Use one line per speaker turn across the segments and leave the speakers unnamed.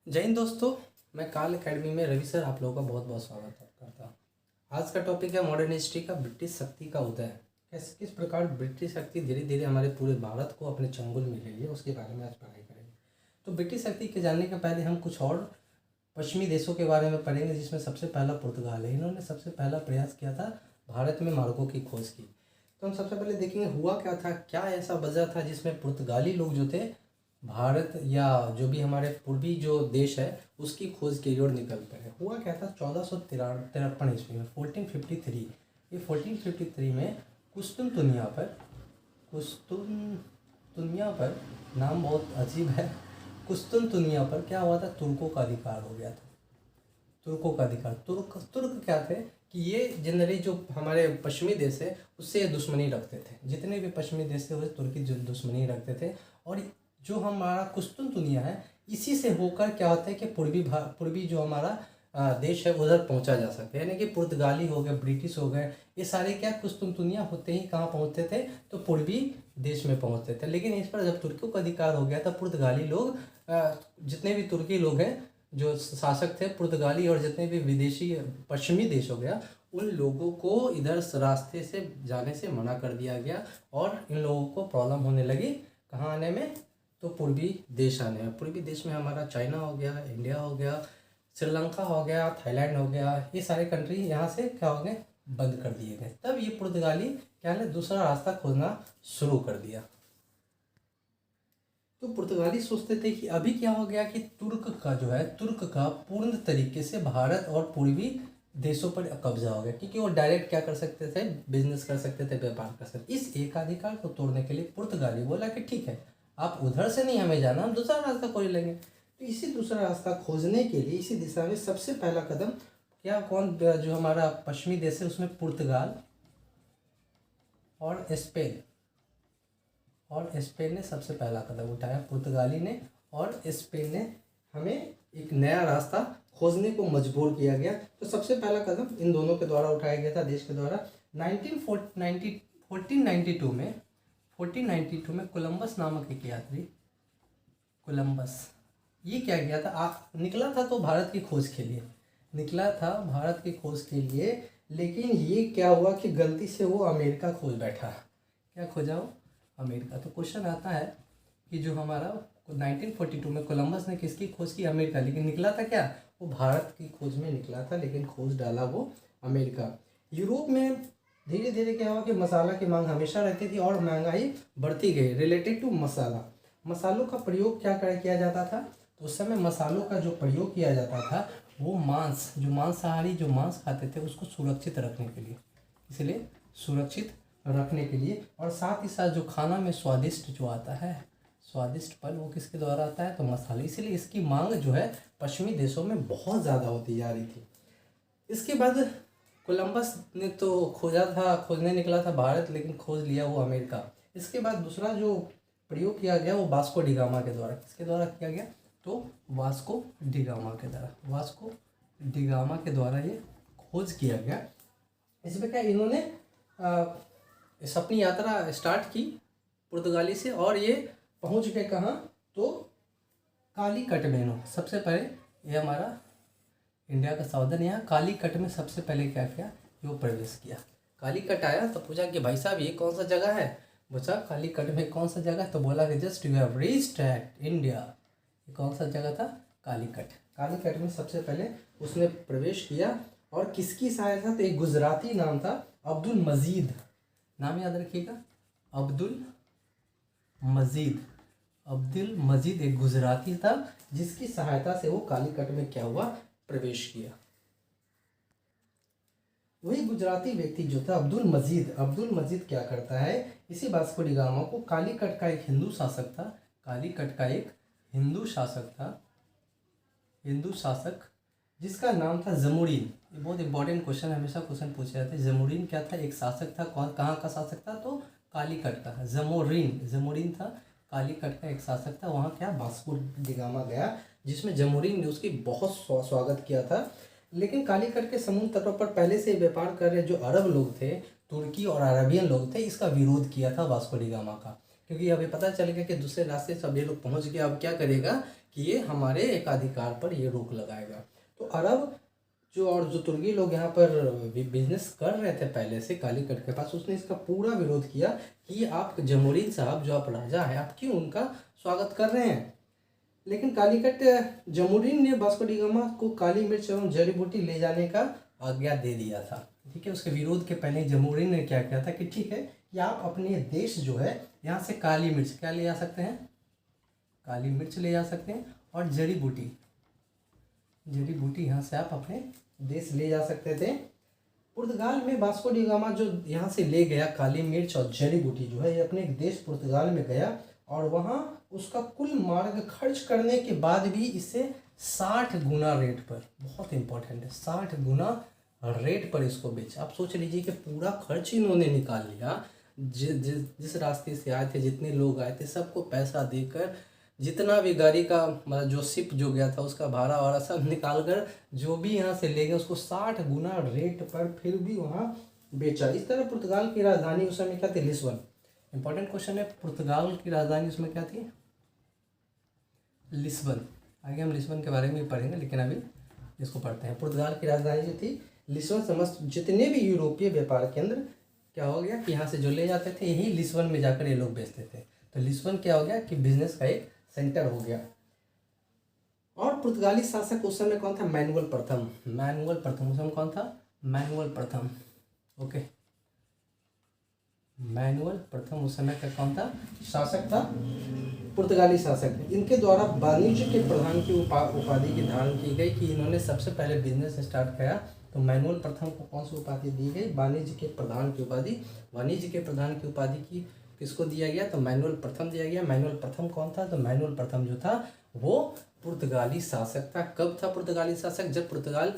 जय हिंद दोस्तों। मैं काल एकेडमी में रवि सर आप लोगों का बहुत बहुत स्वागत करता हूँ। आज का टॉपिक है मॉडर्न हिस्ट्री का ब्रिटिश शक्ति का उदय। किस प्रकार ब्रिटिश शक्ति धीरे धीरे हमारे पूरे भारत को अपने चंगुल में ले लिया, उसके बारे में आज पढ़ाई करेंगे। तो ब्रिटिश शक्ति के जानने के पहले हम कुछ और पश्चिमी देशों के बारे में पढ़ेंगे, जिसमें सबसे पहला पुर्तगाल है। इन्होंने सबसे पहला प्रयास किया था भारत में मार्गों की खोज की। तो हम सबसे पहले देखेंगे हुआ क्या था, क्या ऐसा वजह था जिसमें पुर्तगाली लोग जो थे भारत या जो भी हमारे पूर्वी जो देश है उसकी खोज की ओर निकल पड़े। हुआ क्या था 1453 ईस्वी में 1453। ये 1453 में कुस्तुनतुनिया पर नाम बहुत अजीब है। कुस्तुनतुनिया पर क्या हुआ था, तुर्कों का अधिकार हो गया था। तुर्कों का अधिकार, तुर्क क्या थे कि ये जनरली जो हमारे पश्चिमी देश है उससे ये दुश्मनी रखते थे। जितने भी पश्चिमी देश थे वो तुर्की दुश्मनी रखते थे। और जो हमारा कुस्तुनतुनिया है इसी से होकर क्या होता है कि पूर्वी जो हमारा देश है उधर पहुंचा जा सके, यानी कि पुर्तगाली हो गए, ब्रिटिश हो गए, ये सारे क्या कुस्तुनतुनिया होते ही कहाँ पहुंचते थे, तो पूर्वी देश में पहुंचते थे। लेकिन इस पर जब तुर्कियों का अधिकार हो गया था, पुर्तगाली लोग जितने भी तुर्की लोग हैं जो शासक थे पुर्तगाली, और जितने भी विदेशी पश्चिमी देश हो गया, उन लोगों को इधर रास्ते से जाने से मना कर दिया गया। और इन लोगों को प्रॉब्लम होने लगी कहाँ आने में, तो पूर्वी देश आने में। पूर्वी देश में हमारा चाइना हो गया, इंडिया हो गया, श्रीलंका हो गया, थाईलैंड हो गया, ये सारे कंट्री यहाँ से क्या हो गए, बंद कर दिए गए। तब ये पुर्तगाली क्या है, दूसरा रास्ता खोजना शुरू कर दिया। तो पुर्तगाली सोचते थे कि अभी क्या हो गया कि तुर्क का पूर्ण तरीके से भारत और पूर्वी देशों पर कब्जा हो गया, क्योंकि वो डायरेक्ट क्या कर सकते थे, बिजनेस कर सकते थे, व्यापार कर सकते। इस एकाधिकार को तोड़ने के लिए पुर्तगाली बोला कि ठीक है, आप उधर से नहीं हमें जाना, हम दूसरा रास्ता खोज लेंगे। तो इसी दूसरा रास्ता खोजने के लिए इसी दिशा में सबसे पहला कदम जो हमारा पश्चिमी देश है उसमें पुर्तगाल और स्पेन ने सबसे पहला कदम उठाया। पुर्तगाली ने और स्पेन ने हमें एक नया रास्ता खोजने को मजबूर किया गया। तो सबसे पहला कदम इन दोनों के द्वारा उठाया गया था, देश के द्वारा। 1492 में कोलंबस नामक एक यात्री, कोलंबस ये क्या किया था, निकला था तो भारत की खोज के लिए निकला था, भारत की खोज के लिए। लेकिन ये क्या हुआ कि गलती से वो अमेरिका खोज बैठा। क्या खोजा वो, अमेरिका। तो क्वेश्चन आता है कि जो हमारा 1942 में कोलंबस ने किसकी खोज की, अमेरिका। लेकिन निकला था क्या, वो भारत की खोज में निकला था, लेकिन खोज डाला वो अमेरिका। यूरोप में धीरे धीरे क्या हुआ कि मसाला की मांग हमेशा रहती थी और महंगाई बढ़ती गई। रिलेटेड टू मसालों का प्रयोग किया जाता था। तो उस समय मसालों का जो प्रयोग किया जाता था वो मांसाहारी जो मांस खाते थे उसको सुरक्षित रखने के लिए, इसलिए सुरक्षित रखने के लिए। और साथ ही साथ जो खाना में स्वादिष्ट जो आता है, स्वादिष्ट पल, वो किसके द्वारा आता है, तो मसाले। इसीलिए इसकी मांग जो है पश्चिमी देशों में बहुत ज़्यादा होती जा रही थी। इसके बाद कोलंबस ने तो खोजने निकला था भारत, लेकिन खोज लिया वो अमेरिका। इसके बाद दूसरा जो प्रयोग किया गया वो वास्को डिगामा के द्वारा। किसके द्वारा किया गया, तो वास्को डिगामा के द्वारा ये खोज किया गया। इसमें क्या इन्होंने अपनी यात्रा स्टार्ट की पुर्तगाली से, और ये पहुंच गए कहाँ, तो कालीकट में। सबसे पहले ये हमारा इंडिया का साउदर्न, यहाँ कालीकट में सबसे पहले क्या किया, वो प्रवेश किया। कालीकट आया तो पूछा कि भाई साहब ये कौन सा जगह है, पूछा कालीकट में कौन सा जगह, तो बोला कि just you have reached eight India. ये कौन सा जगह था, कालीकट में सबसे पहले उसने प्रवेश किया। और किसकी सहायता, तो एक गुजराती नाम था अब्दुल मजीद, नाम याद रखिएगा, अब्दुल मजीद एक गुजराती था, जिसकी सहायता से वो कालीकट में क्या हुआ, प्रवेश किया। वही गुजराती व्यक्ति जो था अब्दुल मजीद क्या करता है, इसी वास्को डी गामा को, कालीकट का एक हिंदू शासक जिसका नाम था जमुरीन। ये बहुत इंपॉर्टेंट क्वेश्चन, हमेशा क्वेश्चन पूछे जाते हैं। जमुरीन क्या था, एक शासक था। कहाँ का शासक था, तो कालीकट का। जमुरीन था, कालीकट का एक शासक था। वहाँ क्या, वास्को डी गामा गया, जिसमें जमुरीन ने उसकी बहुत स्वागत किया था। लेकिन कालीकट के समुद्र तटों पर पहले से व्यापार कर रहे जो अरब लोग थे, तुर्की और अरबियन लोग थे, इसका विरोध किया था वास्को डी गामा का। क्योंकि अभी पता चल गया कि दूसरे रास्ते से अब ये लोग पहुँच गए, अब क्या करेगा कि ये हमारे एकाधिकार पर ये रोक लगाएगा। तो अरब जो तुर्की लोग यहाँ पर बिजनेस कर रहे थे पहले से कालीकट के पास, उसने इसका पूरा विरोध किया कि आप जमोरीन साहब जो आप राजा हैं, आप क्यों उनका स्वागत कर रहे हैं। लेकिन कालीकट जमोरीन ने वास्को डी गामा को काली मिर्च एवं जड़ी बूटी ले जाने का आज्ञा दे दिया था। ठीक है, उसके विरोध के पहले जमोरीन ने क्या किया था कि ठीक है कि आप अपने देश जो है यहाँ से काली मिर्च क्या ले जा सकते हैं, काली मिर्च ले जा सकते हैं, और जड़ी बूटी यहाँ से आप अपने देश ले जा सकते थे। पुर्तगाल में वास्को डी गामा जो यहाँ से ले गया काली मिर्च और जड़ी बूटी जो है, ये अपने देश पुर्तगाल में गया और वहाँ उसका कुल मार्ग खर्च करने के बाद भी इसे 60 गुना रेट पर, बहुत इंपॉर्टेंट है, 60 गुना रेट पर इसको बेचा। आप सोच लीजिए कि पूरा खर्च इन्होंने निकाल लिया, जिस रास्ते से आए थे, जितने लोग आए थे, सबको पैसा देकर, जितना भी गाड़ी का मतलब जो शिप जो गया था उसका भाड़ा वाड़ा सब निकाल कर जो भी यहाँ से ले गए उसको 60 गुना रेट पर फिर भी वहाँ बेचा। इस तरह पुर्तगाल की राजधानी उस समय क्या थी, लिस्बन। इंपॉर्टेंट क्वेश्चन है, पुर्तगाल की राजधानी उसमें क्या थी, लिस्बन। आगे हम लिस्बन के बारे में भी पढ़ेंगे, लेकिन अभी इसको पढ़ते हैं। पुर्तगाल की राजधानी जो थी लिस्बन। समस्त जितने भी यूरोपीय व्यापार केंद्र क्या हो गया कि यहाँ से जो ले जाते थे यही लिस्बन में जाकर ये लोग बेचते थे। तो लिस्बन क्या हो गया कि बिजनेस का एक सेंटर हो गया। और पुर्तगाली शासक उस समय कौन था, मैनुअल प्रथम। उस समय कौन था, मैनुअल प्रथम। ओके, मैनुअल प्रथम उस समय का कौन था, शासक था, पुर्तगाली शासक। इनके द्वारा वाणिज्य के प्रधान की उपाधि की धारण की गई कि इन्होंने सबसे पहले बिजनेस स्टार्ट किया। तो मैनुअल प्रथम को कौन सी उपाधि दी गई, वाणिज्य के प्रधान की उपाधि। वाणिज्य के प्रधान की उपाधि की किसको दिया गया, तो मैनुअल प्रथम दिया गया। मैनुअल प्रथम कौन था, तो मैनुअल प्रथम जो था वो पुर्तगाली शासक था। कब था पुर्तगाली शासक, जब पुर्तगाल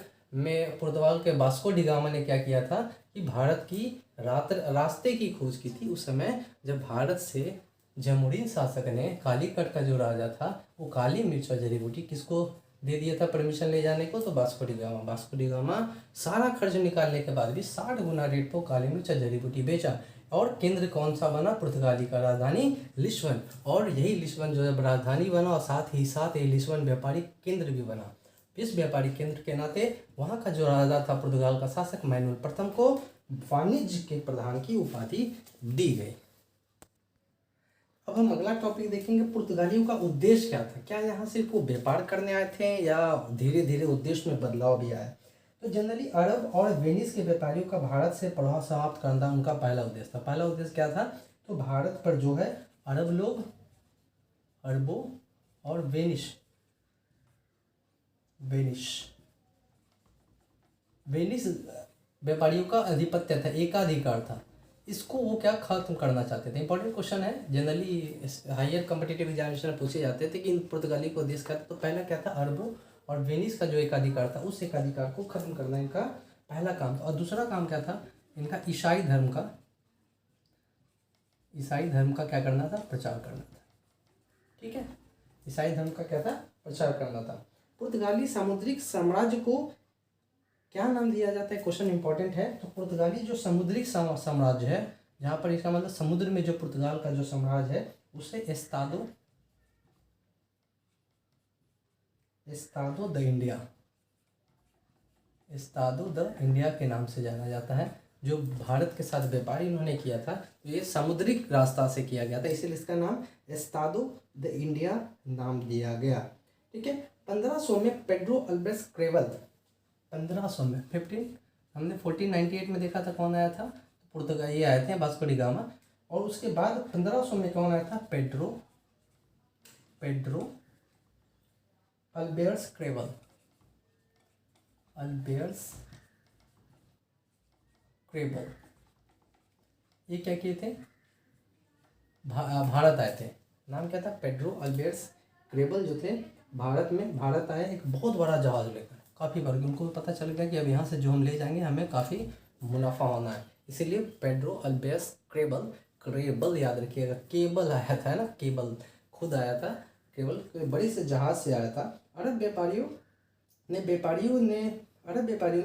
के वास्को डी गामा ने क्या किया था कि भारत की रास्ते की खोज की थी। उस समय जब भारत से जमोरीन शासक ने कालीकट का जो राजा था वो काली मिर्च और जड़ी बूटी किसको दे दिया था परमिशन ले जाने को, तो वास्को डी गामा सारा खर्च निकालने के बाद भी 60 गुना रेट पर काली मिर्च और जड़ी बूटी बेचा। और केंद्र कौन सा बना, पुर्तगाली का राजधानी लिस्बन। और यही लिस्बन जो है राजधानी बना और साथ ही साथ ये लिस्बन व्यापारिक केंद्र भी बना। इस व्यापारिक केंद्र के नाते वहाँ का जो राजा था पुर्तगाल का शासक मैनुअल प्रथम को वाणिज्य के प्रधान की उपाधि दी गई। अब हम अगला टॉपिक देखेंगे, पुर्तगालियों का उद्देश्य क्या था। क्या यहाँ सिर्फ वो व्यापार करने आए थे या धीरे धीरे उद्देश्य में बदलाव भी आया। तो जनरली अरब और वेनिस के व्यापारियों का भारत से प्रभाव समाप्त करना उनका पहला उद्देश्य था। पहला उद्देश्य क्या था, तो भारत पर जो है अरब लोग, अरबों और वेनिस व्यापारियों का आधिपत्य था, एकाधिकार था, इसको वो क्या खत्म करना चाहते थे। इंपॉर्टेंट क्वेश्चन है, जनरली हायर कॉम्पिटिटिव एग्जामिनेशन में पूछे जाते थे कि इन पुर्तगाली को उद्देश्य क्या था। तो पहला क्या था, अरबों और वेनिस का जो एकाधिकार था उस एकाधिकार को खत्म करना इनका पहला काम था। और दूसरा काम क्या था, इनका ईसाई धर्म का क्या करना था, प्रचार करना था। ठीक है, ईसाई धर्म का क्या था, प्रचार करना था। पुर्तगाली सामुद्रिक साम्राज्य को क्या नाम दिया जाता है, क्वेश्चन इंपॉर्टेंट है। तो पुर्तगाली जो समुद्रिक साम्राज्य है, जहाँ पर इसका मतलब समुद्र में जो पुर्तगाल का जो साम्राज्य है उसे एस्तादो द इंडिया के नाम से जाना जाता है। जो भारत के साथ व्यापार इन्होंने किया था तो ये समुद्रिक रास्ता से किया गया था, इसलिए इसका नाम एस्तादो द इंडिया नाम दिया गया। ठीक है, 1500 में पेड्रो अल्बर्स क्रेवल, 1500 में 1498 में देखा था कौन आया था, पुर्तगाली ये आए थे वास्को डी गामा। और उसके बाद 1500 में कौन आया था, पेड्रो अल्बर्स क्रेवल। ये क्या किए थे, भारत आए थे। नाम क्या था, पेड्रो अल्बर्स क्रेवल जो थे भारत आए एक बहुत बड़ा जहाज लेकर। काफ़ी बार उनको पता चल गया कि अब यहाँ से जो हम ले जाएंगे हमें काफ़ी मुनाफा होना है, इसीलिए पेड्रो अल्बर्स क्रेवल याद रखिएगा, केबल आया था ना, केबल खुद आया था, केवल बड़ी से जहाज से आया था। अरब व्यापारियों ने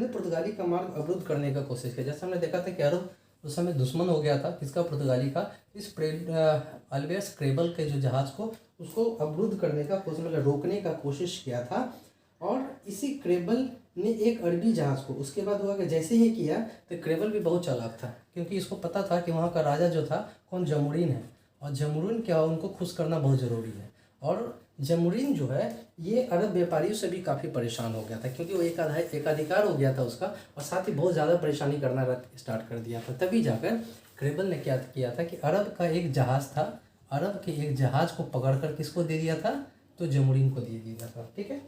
पुर्तगाली का मार्ग अवरुद्ध करने का कोशिश किया। जैसे हमने देखा था कि अरब उस समय दुश्मन हो गया था किसका, पुर्तगाली का। इस अल्बर्स क्रेवल के जो जहाज़ को उसको अवरुद्ध करने का मतलब रोकने का कोशिश किया था। और इसी क्रेबल ने एक अरबी जहाज़ को, उसके बाद हुआ कि जैसे ही किया तो क्रेबल भी बहुत चालाक था, क्योंकि इसको पता था कि वहाँ का राजा जो था कौन, जमुरीन है, और जमुरीन क्या, उनको खुश करना बहुत ज़रूरी है। और जमुरीन जो है ये अरब व्यापारियों से भी काफ़ी परेशान हो गया था, क्योंकि वो एकाधिकार हो गया था उसका, और साथ ही बहुत ज़्यादा परेशानी करना स्टार्ट कर दिया था। तभी जाकर क्रेबल ने क्या किया था कि अरब का एक जहाज़ था, अरब के एक जहाज़ को पकड़कर किसको दे दिया था, तो जमुरीन को दे दिया था। ठीक है,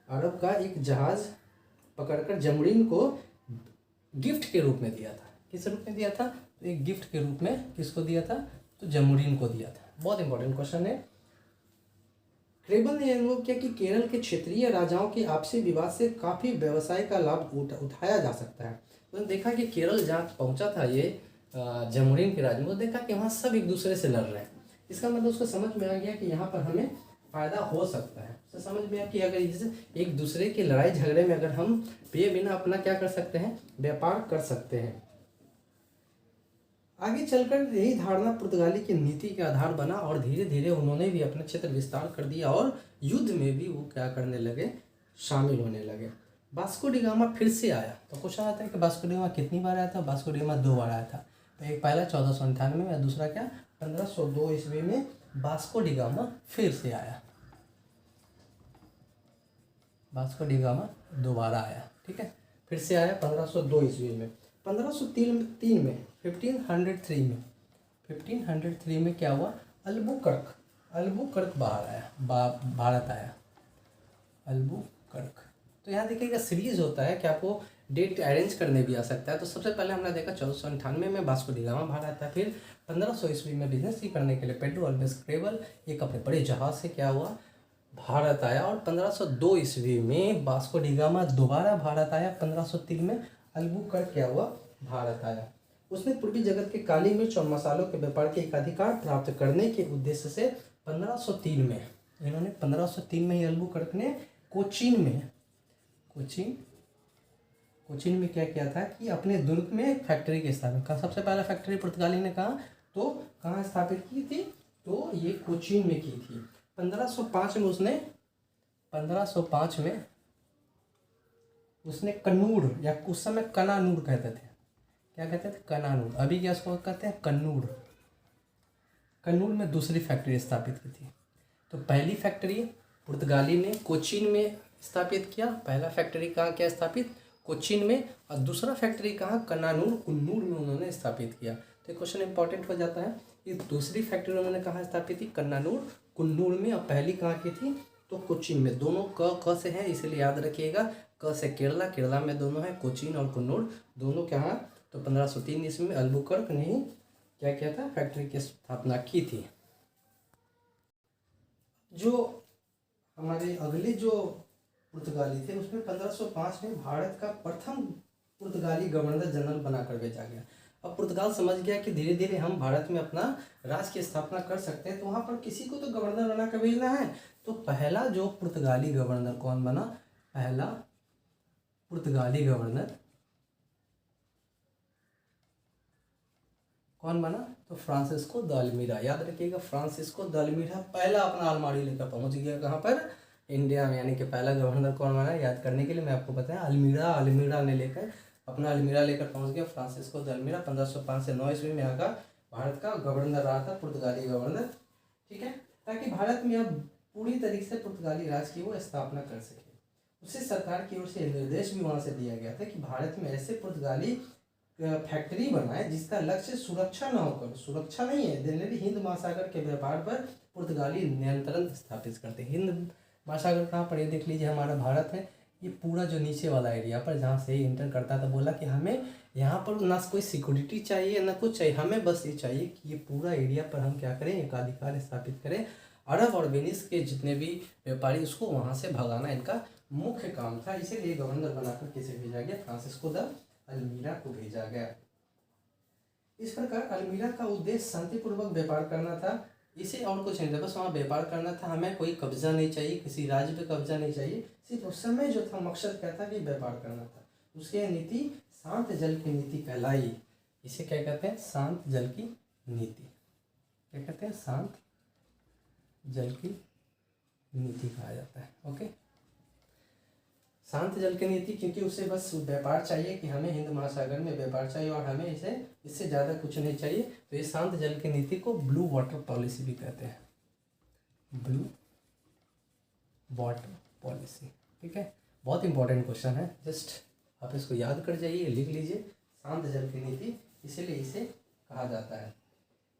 अरब का एक जहाज़ पकड़कर जमुरीन को गिफ्ट के रूप में दिया था। किस रूप में दिया था, तो एक गिफ्ट के रूप में किसको दिया था, तो जमुरीन को दिया था। बहुत इंपॉर्टेंट क्वेश्चन है। क्रेबल ने अनुभव किया कि केरल के क्षेत्रीय राजाओं के आपसी विवाद से काफ़ी व्यवसाय का लाभ उठाया जा सकता है। तो देखा कि केरल जहाँ पहुँचा था ये जमुरीन के राज में, तो देखा कि वहाँ सब एक दूसरे से लड़ रहे हैं। इसका मतलब उसको समझ में आ गया कि यहाँ पर हमें फ़ायदा हो सकता है। तो समझ में आया कि अगर इस एक दूसरे के लड़ाई झगड़े में अगर हम बिना अपना क्या कर सकते हैं, व्यापार कर सकते हैं। आगे चलकर यही धारणा पुर्तगाली की नीति के आधार बना, और धीरे धीरे उन्होंने भी अपना क्षेत्र विस्तार कर दिया, और युद्ध में भी वो क्या करने लगे, शामिल होने लगे। वास्को डी गामा फिर से आया। तो क्वेश्चन आता है कि वास्को डी गामा कितनी बार आया था। वास्को डी गामा 2 बार आया था। तो एक पहला 1498 में, और दूसरा क्या 1502 ईस्वी में वास्को डी गामा फिर से आया। वास्को डी गामा दोबारा आया। ठीक है, फिर से आया 1502 ईस्वी में। 1503 में 1503 में क्या हुआ, अल्बुकर्क बाहर आया, भारत आया, अल्बुकर्क। तो यहाँ देखिएगा सीरीज होता है कि आपको डेट अरेंज करने भी आ सकता है। तो सबसे पहले हमने देखा 1498 में वास्को डी गामा भारत आता है। फिर 1500 ईस्वी में बिजनेस करने के लिए पेड्रो अल्वेस क्रेबल एक अपने बड़े जहाज से क्या हुआ, भारत आया। और 1502 ईस्वी में वास्को डी गामा दोबारा भारत आया। 1503 में अल्बुकर्क क्या हुआ, भारत आया। उसने पूर्वी जगत के काली मिर्च और मसालों के व्यापार के एकाधिकार प्राप्त करने के उद्देश्य से 1503 में, इन्होंने 1503 में ही अल्बुकर्क ने कोचीन में क्या किया था कि अपने दुर्ग में एक फैक्ट्री के स्थापना का, सबसे पहला फैक्ट्री पुर्तगाली ने कहा तो कहाँ स्थापित की थी, तो ये कोचीन में की थी। 1505 में उसने कन्नूर, या उस समय कनानूर कहते थे, क्या कहते थे, कनानूर, अभी क्या उसको कहते हैं, कन्नूर में दूसरी फैक्ट्री स्थापित की थी। तो पहली फैक्ट्री पुर्तगाली ने कोचीन में स्थापित किया, पहला फैक्ट्री कहाँ क्या स्थापित, कोचीन में, और दूसरा फैक्ट्री कहाँ, कुन्नूर में उन्होंने स्थापित किया। तो क्वेश्चन इंपॉर्टेंट हो जाता है कि दूसरी फैक्ट्री उन्होंने कहाँ स्थापित की, कुन्नूर में, और पहली कहाँ की थी, तो कोचीन में। दोनों क से है, इसलिए याद रखिएगा, क से केरला में दोनों है, कोचीन और कुन्नूर दोनों कहाँ। तो 1503 ईस्वी में अल्बुकर्क ने क्या किया था, फैक्ट्री की स्थापना की थी। जो हमारे अगले जो पुर्तगाली थे उसमें 1505 में भारत का प्रथम पुर्तगाली गवर्नर जनरल बनाकर भेजा गया। अब पुर्तगाल समझ गया कि धीरे धीरे हम भारत में अपना राज्य की स्थापना कर सकते हैं, तो वहाँ पर किसी को तो गवर्नर बनाकर भेजना है। तो पहला जो पुर्तगाली गवर्नर कौन बना, पहला पुर्तगाली गवर्नर कौन बना, तो फ्रांसिस्को द अल्मीरा। याद रखिएगा, फ्रांसिस्को द अल्मीरा पहला अपना अलमारी लेकर पहुंच गया कहाँ पर, इंडिया में। यानी कि पहला गवर्नर कौन बना, याद करने के लिए मैं आपको बताया, अल्मीरा ने लेकर अपना अलमीरा लेकर पहुंच गया फ्रांसिस्को द अल्मीरा। 1505 से 9 ईस्वी में यहाँ का भारत का गवर्नर रहा था, पुर्तगाली गवर्नर। ठीक है, ताकि भारत में अब पूरी तरीके से पुर्तगाली राज की वो स्थापना कर सके। उसे सरकार की ओर से निर्देश भी वहाँ से दिया गया था कि भारत में ऐसे पुर्तगाली फैक्ट्री बनाए जिसका लक्ष्य सुरक्षा न होकर, सुरक्षा नहीं है, दिल्ली हिंद महासागर के व्यापार पर पुर्तगाली नियंत्रण स्थापित करते। हिंद महासागर कहाँ पर, ये देख लीजिए, हमारा भारत है, ये पूरा जो नीचे वाला एरिया पर जहाँ से ही इंटर करता था, बोला कि हमें यहाँ पर ना कोई सिक्योरिटी चाहिए ना कुछ चाहिए, हमें बस ये चाहिए कि ये पूरा एरिया पर हम क्या करें, एकाधिकार स्थापित करें। अरब और वेनिस के जितने भी व्यापारी, उसको वहाँ से भगाना इनका मुख्य काम था। इसीलिए गवर्नर बनाकर किसे भेजा गया, फ्रांसिस्को द अल्मीरा को भेजा गया। इस प्रकार अल्मीरा का उद्देश्य शांतिपूर्वक व्यापार करना था, इसे और कुछ नहीं था, बस वहाँ व्यापार करना था। हमें कोई कब्जा नहीं चाहिए, किसी राज्य पे कब्जा नहीं चाहिए, सिर्फ उस समय जो था मकसद क्या था कि व्यापार करना था। उसकी नीति शांत जल की नीति कहलाई। इसे क्या कहते हैं, शांत जल की नीति। क्या कहते हैं, शांत जल की नीति कहा जाता है। ओके, शांत जल की नीति, क्योंकि उसे बस व्यापार चाहिए कि हमें हिंद महासागर में व्यापार चाहिए और हमें इससे ज़्यादा कुछ नहीं चाहिए, तो ये शांत जल की नीति को ब्लू वाटर पॉलिसी भी कहते हैं, ब्लू वाटर पॉलिसी। ठीक है, बहुत इंपॉर्टेंट क्वेश्चन है, जस्ट आप इसको याद कर जाइए, लिख लीजिए, शांत जल की नीति इसीलिए इसे कहा जाता है।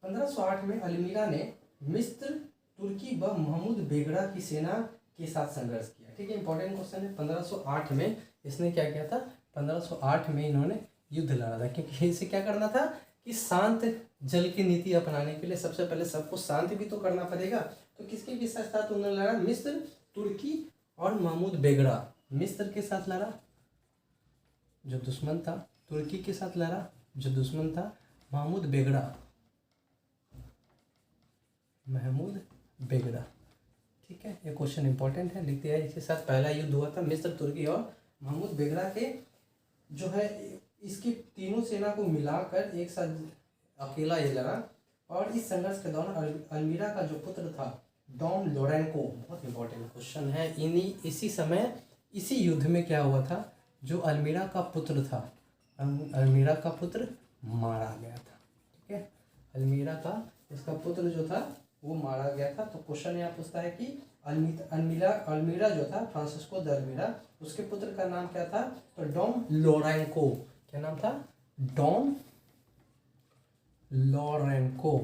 1508 में अल्मीरा ने मिस्र, तुर्की व महमूद बेगड़ा की सेना के साथ संघर्ष किया। ठीक है, इंपॉर्टेंट क्वेश्चन है। 1508 में इसने क्या किया था, 1508 में इन्होंने युद्ध लड़ा था, क्योंकि इसे क्या करना था कि शांत जल की नीति अपनाने के लिए सबसे पहले सबको शांत भी तो करना पड़ेगा। तो किसके के साथ उन्होंने लड़ा, मिस्र, तुर्की और महमूद बेगड़ा। मिस्र के साथ लड़ा जो दुश्मन था, तुर्की के साथ लड़ा जो दुश्मन था, महमूद बेगड़ा, महमूद बेगड़ा। ठीक है, ये क्वेश्चन इंपॉर्टेंट है, लिखते हैं। इसके साथ पहला युद्ध हुआ था मिस्र, तुर्की और महमूद बेगड़ा के, जो है इसकी तीनों सेना को मिलाकर एक साथ अकेला ये लड़ा। और इस संघर्ष के दौरान अल्मीरा का जो पुत्र था डॉम लोरेंको, बहुत इंपॉर्टेंट क्वेश्चन है, इसी समय इसी युद्ध में क्या हुआ था, जो अल्मीरा का पुत्र था, अल्मीरा का पुत्र मारा गया था। ठीक है, अल्मीरा का इसका पुत्र जो था वो मारा गया था। तो क्वेश्चन यहाँ पूछता है कि अल्मीरा जो था, फ्रांसिस्को द अल्मीरा, उसके पुत्र का नाम क्या था, तो डॉम लोरेंको। क्या नाम था, डॉम लोरेंको।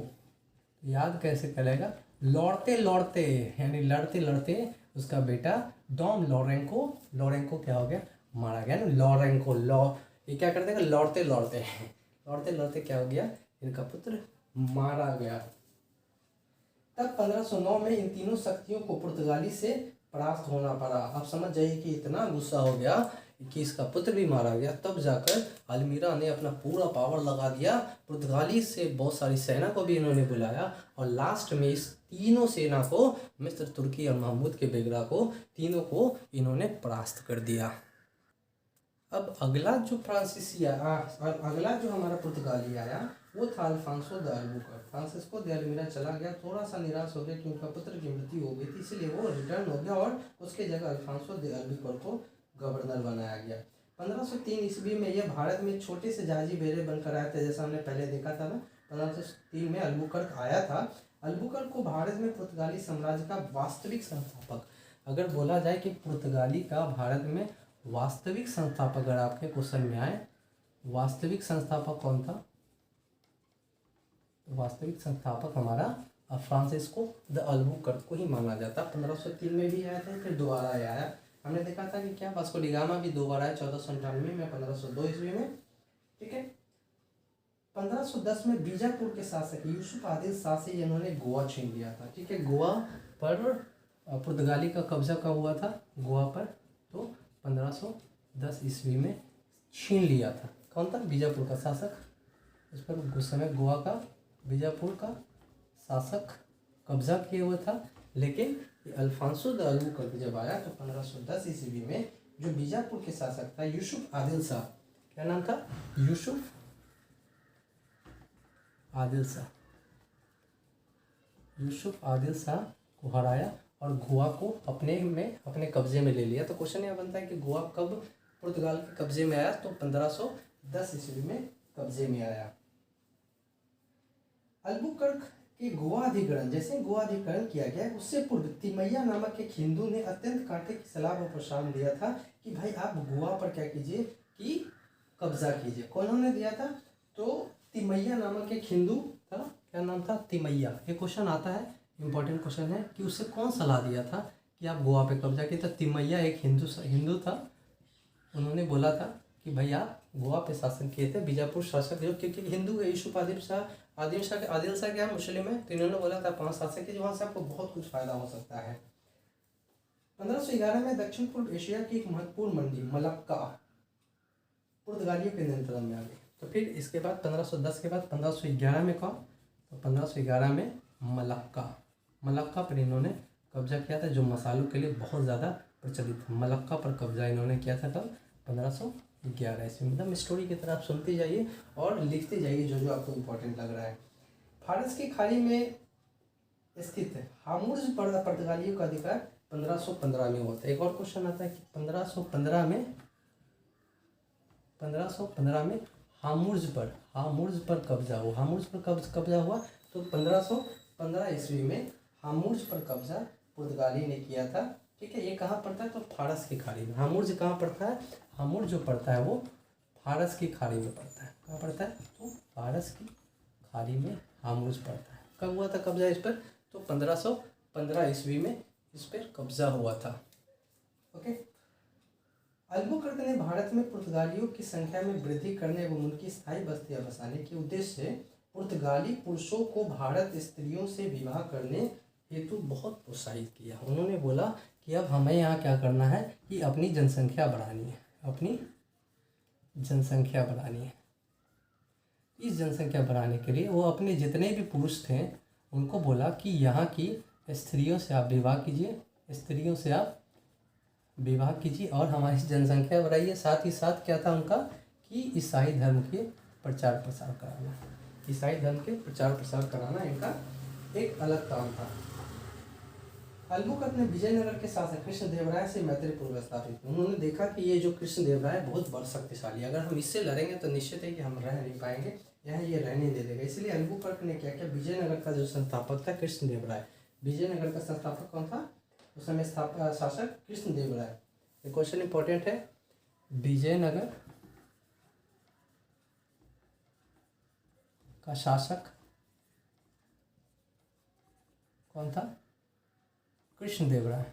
याद कैसे करेगा, लौड़ते लौड़ते यानी लड़ते लड़ते उसका बेटा डॉम लोरेंको, लोरेंको क्या हो गया, मारा गया ना, लोरेंको ये क्या कर देगा, लौड़ते लौड़ते लौड़ते लौड़ते क्या हो गया, इनका पुत्र मारा गया। तब 1509 में इन तीनों शक्तियों को पुर्तगाली से परास्त होना पड़ा। अब समझ जाइए कि इतना गुस्सा हो गया कि इसका पुत्र भी मारा गया, तब जाकर अल्मीरा ने अपना पूरा पावर लगा दिया, पुर्तगाली से बहुत सारी सेना को भी इन्होंने बुलाया और लास्ट में इस तीनों सेना को, मिस्र, तुर्की और महमूद के बेगड़ा को, तीनों को इन्होंने परास्त कर दिया। अब अगला जो अगला जो हमारा पुर्तगाली आया वो था Alfonso de Albuquerque. Francisco de almirah चला गया, थोड़ा सा निराश हो गया कि उनका पुत्र की मृत्यु हो गई थी, इसलिए वो रिटर्न हो गया और उसके जगह अल्फांसो द अल्बुकर्क को गवर्नर बनाया गया। 1503 ईस्वी में यह भारत में छोटे से जहाजी बेड़े बनकर आए थे, जैसा हमने पहले देखा था ना। 1503 में अल्बुकर्क आया था। अल्बुकर्क को भारत में पुर्तगाली साम्राज्य का वास्तविक संस्थापक, अगर बोला जाए कि पुर्तगाली का भारत में वास्तविक संस्थापक, अगर आपके क्वेश्चन में आए वास्तविक संस्थापक कौन था, वास्तविक संस्थापक हमारा फ्रांसिस्को द अल्बुकर्क को ही माना जाता। 1503 में भी आया था, फिर दोबारा आया। हमने देखा था कि क्या वास्को डी गामा भी दोबारा आया 1498 में, 1502 ईस्वी में। ठीक है, 1510 में बीजापुर के शासक यूसुफ आदिल शाह से इन्होंने गोवा छीन लिया था। ठीक है, गोवा पर पुर्तगाली का कब्जा कब हुआ था, गोवा पर, तो 1510 ईस्वी में छीन लिया था। कौन था, बीजापुर का शासक, इस पर उस समय गोवा का बीजापुर का शासक कब्जा किए हुआ था। लेकिन अल्फांसो द अल्बुकर्क जब आया तो 1510 ईस्वी में जो बीजापुर के शासक था यूसुफ आदिल शाह, क्या नाम था, यूसुफ आदिल शाह, यूसुफ आदिल शाह को हराया और गोवा को अपने कब्जे में ले लिया। तो क्वेश्चन यह बनता है कि गोवा कब पुर्तगाल के कब्जे में आया, तो 1510 ईस्वी में कब्जे में आया। अल्बुकर्क के गोवा अधिग्रहण, जैसे गोवा अधिग्रहण किया गया, उससे पूर्व तिमैया नामक एक हिंदू ने अत्यंत कांटे की सलाह व प्रस्ताव दिया था कि भाई आप गोवा पर क्या कीजिए कि कब्जा कीजिए। कौन ने दिया था, तो तिमैया नामक एक हिंदू था, क्या नाम था, तिमैया। ये क्वेश्चन आता है, इंपॉर्टेंट क्वेश्चन है कि उससे कौन सलाह दिया था कि आप गोवा पे कब्जा कीजिए। तो तिमैया एक हिंदू था, उन्होंने बोला था कि भाई आप गोवा पे शासन किए थे, बीजापुर शासक जो क्योंकि हिंदू है, यूसुफ आदिल शाह क्या मुस्लिम है, तो इन्होंने बोला था 5 शासक है, वहाँ से आपको बहुत कुछ फायदा हो सकता है। 1511 में दक्षिण पूर्व एशिया की एक महत्वपूर्ण मंडी मलक्का पुर्तगालियों के नियंत्रण में आ गई। तो फिर इसके बाद 1510 के बाद 1511 में कौन, तो 1511 में मलक्का पर इन्होंने कब्जा किया था, जो मसालों के लिए बहुत ज़्यादा प्रचलित है। मलक्का पर कब्जा इन्होंने किया था कब, 1511 ईस्वी। मतलब स्टोरी की तरह आप सुनते जाइए और लिखते जाइए जो जो आपको इम्पोर्टेंट लग रहा है। फारस की खाड़ी में स्थित है। हामुर्ज पर पुर्तगालियों का अधिकार 1515 में हुआ था। एक और क्वेश्चन आता है कि 1515 में हामुर्ज पर कब्जा हुआ। हामुर्ज पर कब्जा हुआ तो 1515 ईस्वी में हामुर्ज पर कब्जा पुर्तगाली ने किया था। ठीक है, ये कहाँ पड़ता है तो फारस की खाड़ी में। हामुर्ज कहाँ पड़ता है, हामुर्ज जो पड़ता है वो फारस की खाड़ी में पड़ता है। कहाँ पड़ता है तो फारस की खाड़ी में हामुर्ज पड़ता है। कब हुआ था कब्जा इस पर तो 1515 ईस्वी में इस पर कब्जा हुआ था। ओके, अल्बुकर्क ने भारत में पुर्तगालियों की संख्या में वृद्धि करने एवं उनकी स्थायी बस्तियां बसाने के उद्देश्य से पुर्तगाली पुरुषों को भारत स्त्रियों से विवाह करने हेतु बहुत प्रोत्साहित किया। उन्होंने बोला कि अब हमें यहाँ क्या करना है कि अपनी जनसंख्या बढ़ानी है, अपनी जनसंख्या बढ़ानी है। इस जनसंख्या बढ़ाने के लिए वो अपने जितने भी पुरुष थे उनको बोला कि यहाँ की स्त्रियों से आप विवाह कीजिए, स्त्रियों से आप विवाह कीजिए और हमारी जनसंख्या बढ़ाइए। साथ ही साथ क्या था उनका कि ईसाई धर्म के प्रचार प्रसार कराना। ईसाई धर्म के प्रचार प्रसार कराना इनका एक अलग काम था। अल्बुकर्क ने विजयनगर के शासक कृष्णदेवराय से मैत्रीपूर्वक स्थापित किया। उन्होंने देखा कि ये जो कृष्णदेवराय बहुत बड़ा शक्तिशाली है, अगर हम इससे लड़ेंगे तो निश्चित है कि हम रह नहीं पाएंगे, यहाँ ये रहने दे देगा। इसलिए अल्बुकर्क ने क्या किया, विजयनगर का जो संस्थापक था कृष्णदेवराय, विजयनगर का संस्थापक कौन था उस समय शासक कृष्णदेवराय। ये क्वेश्चन इंपॉर्टेंट है। विजयनगर का शासक कौन था, कृष्णदेवराय।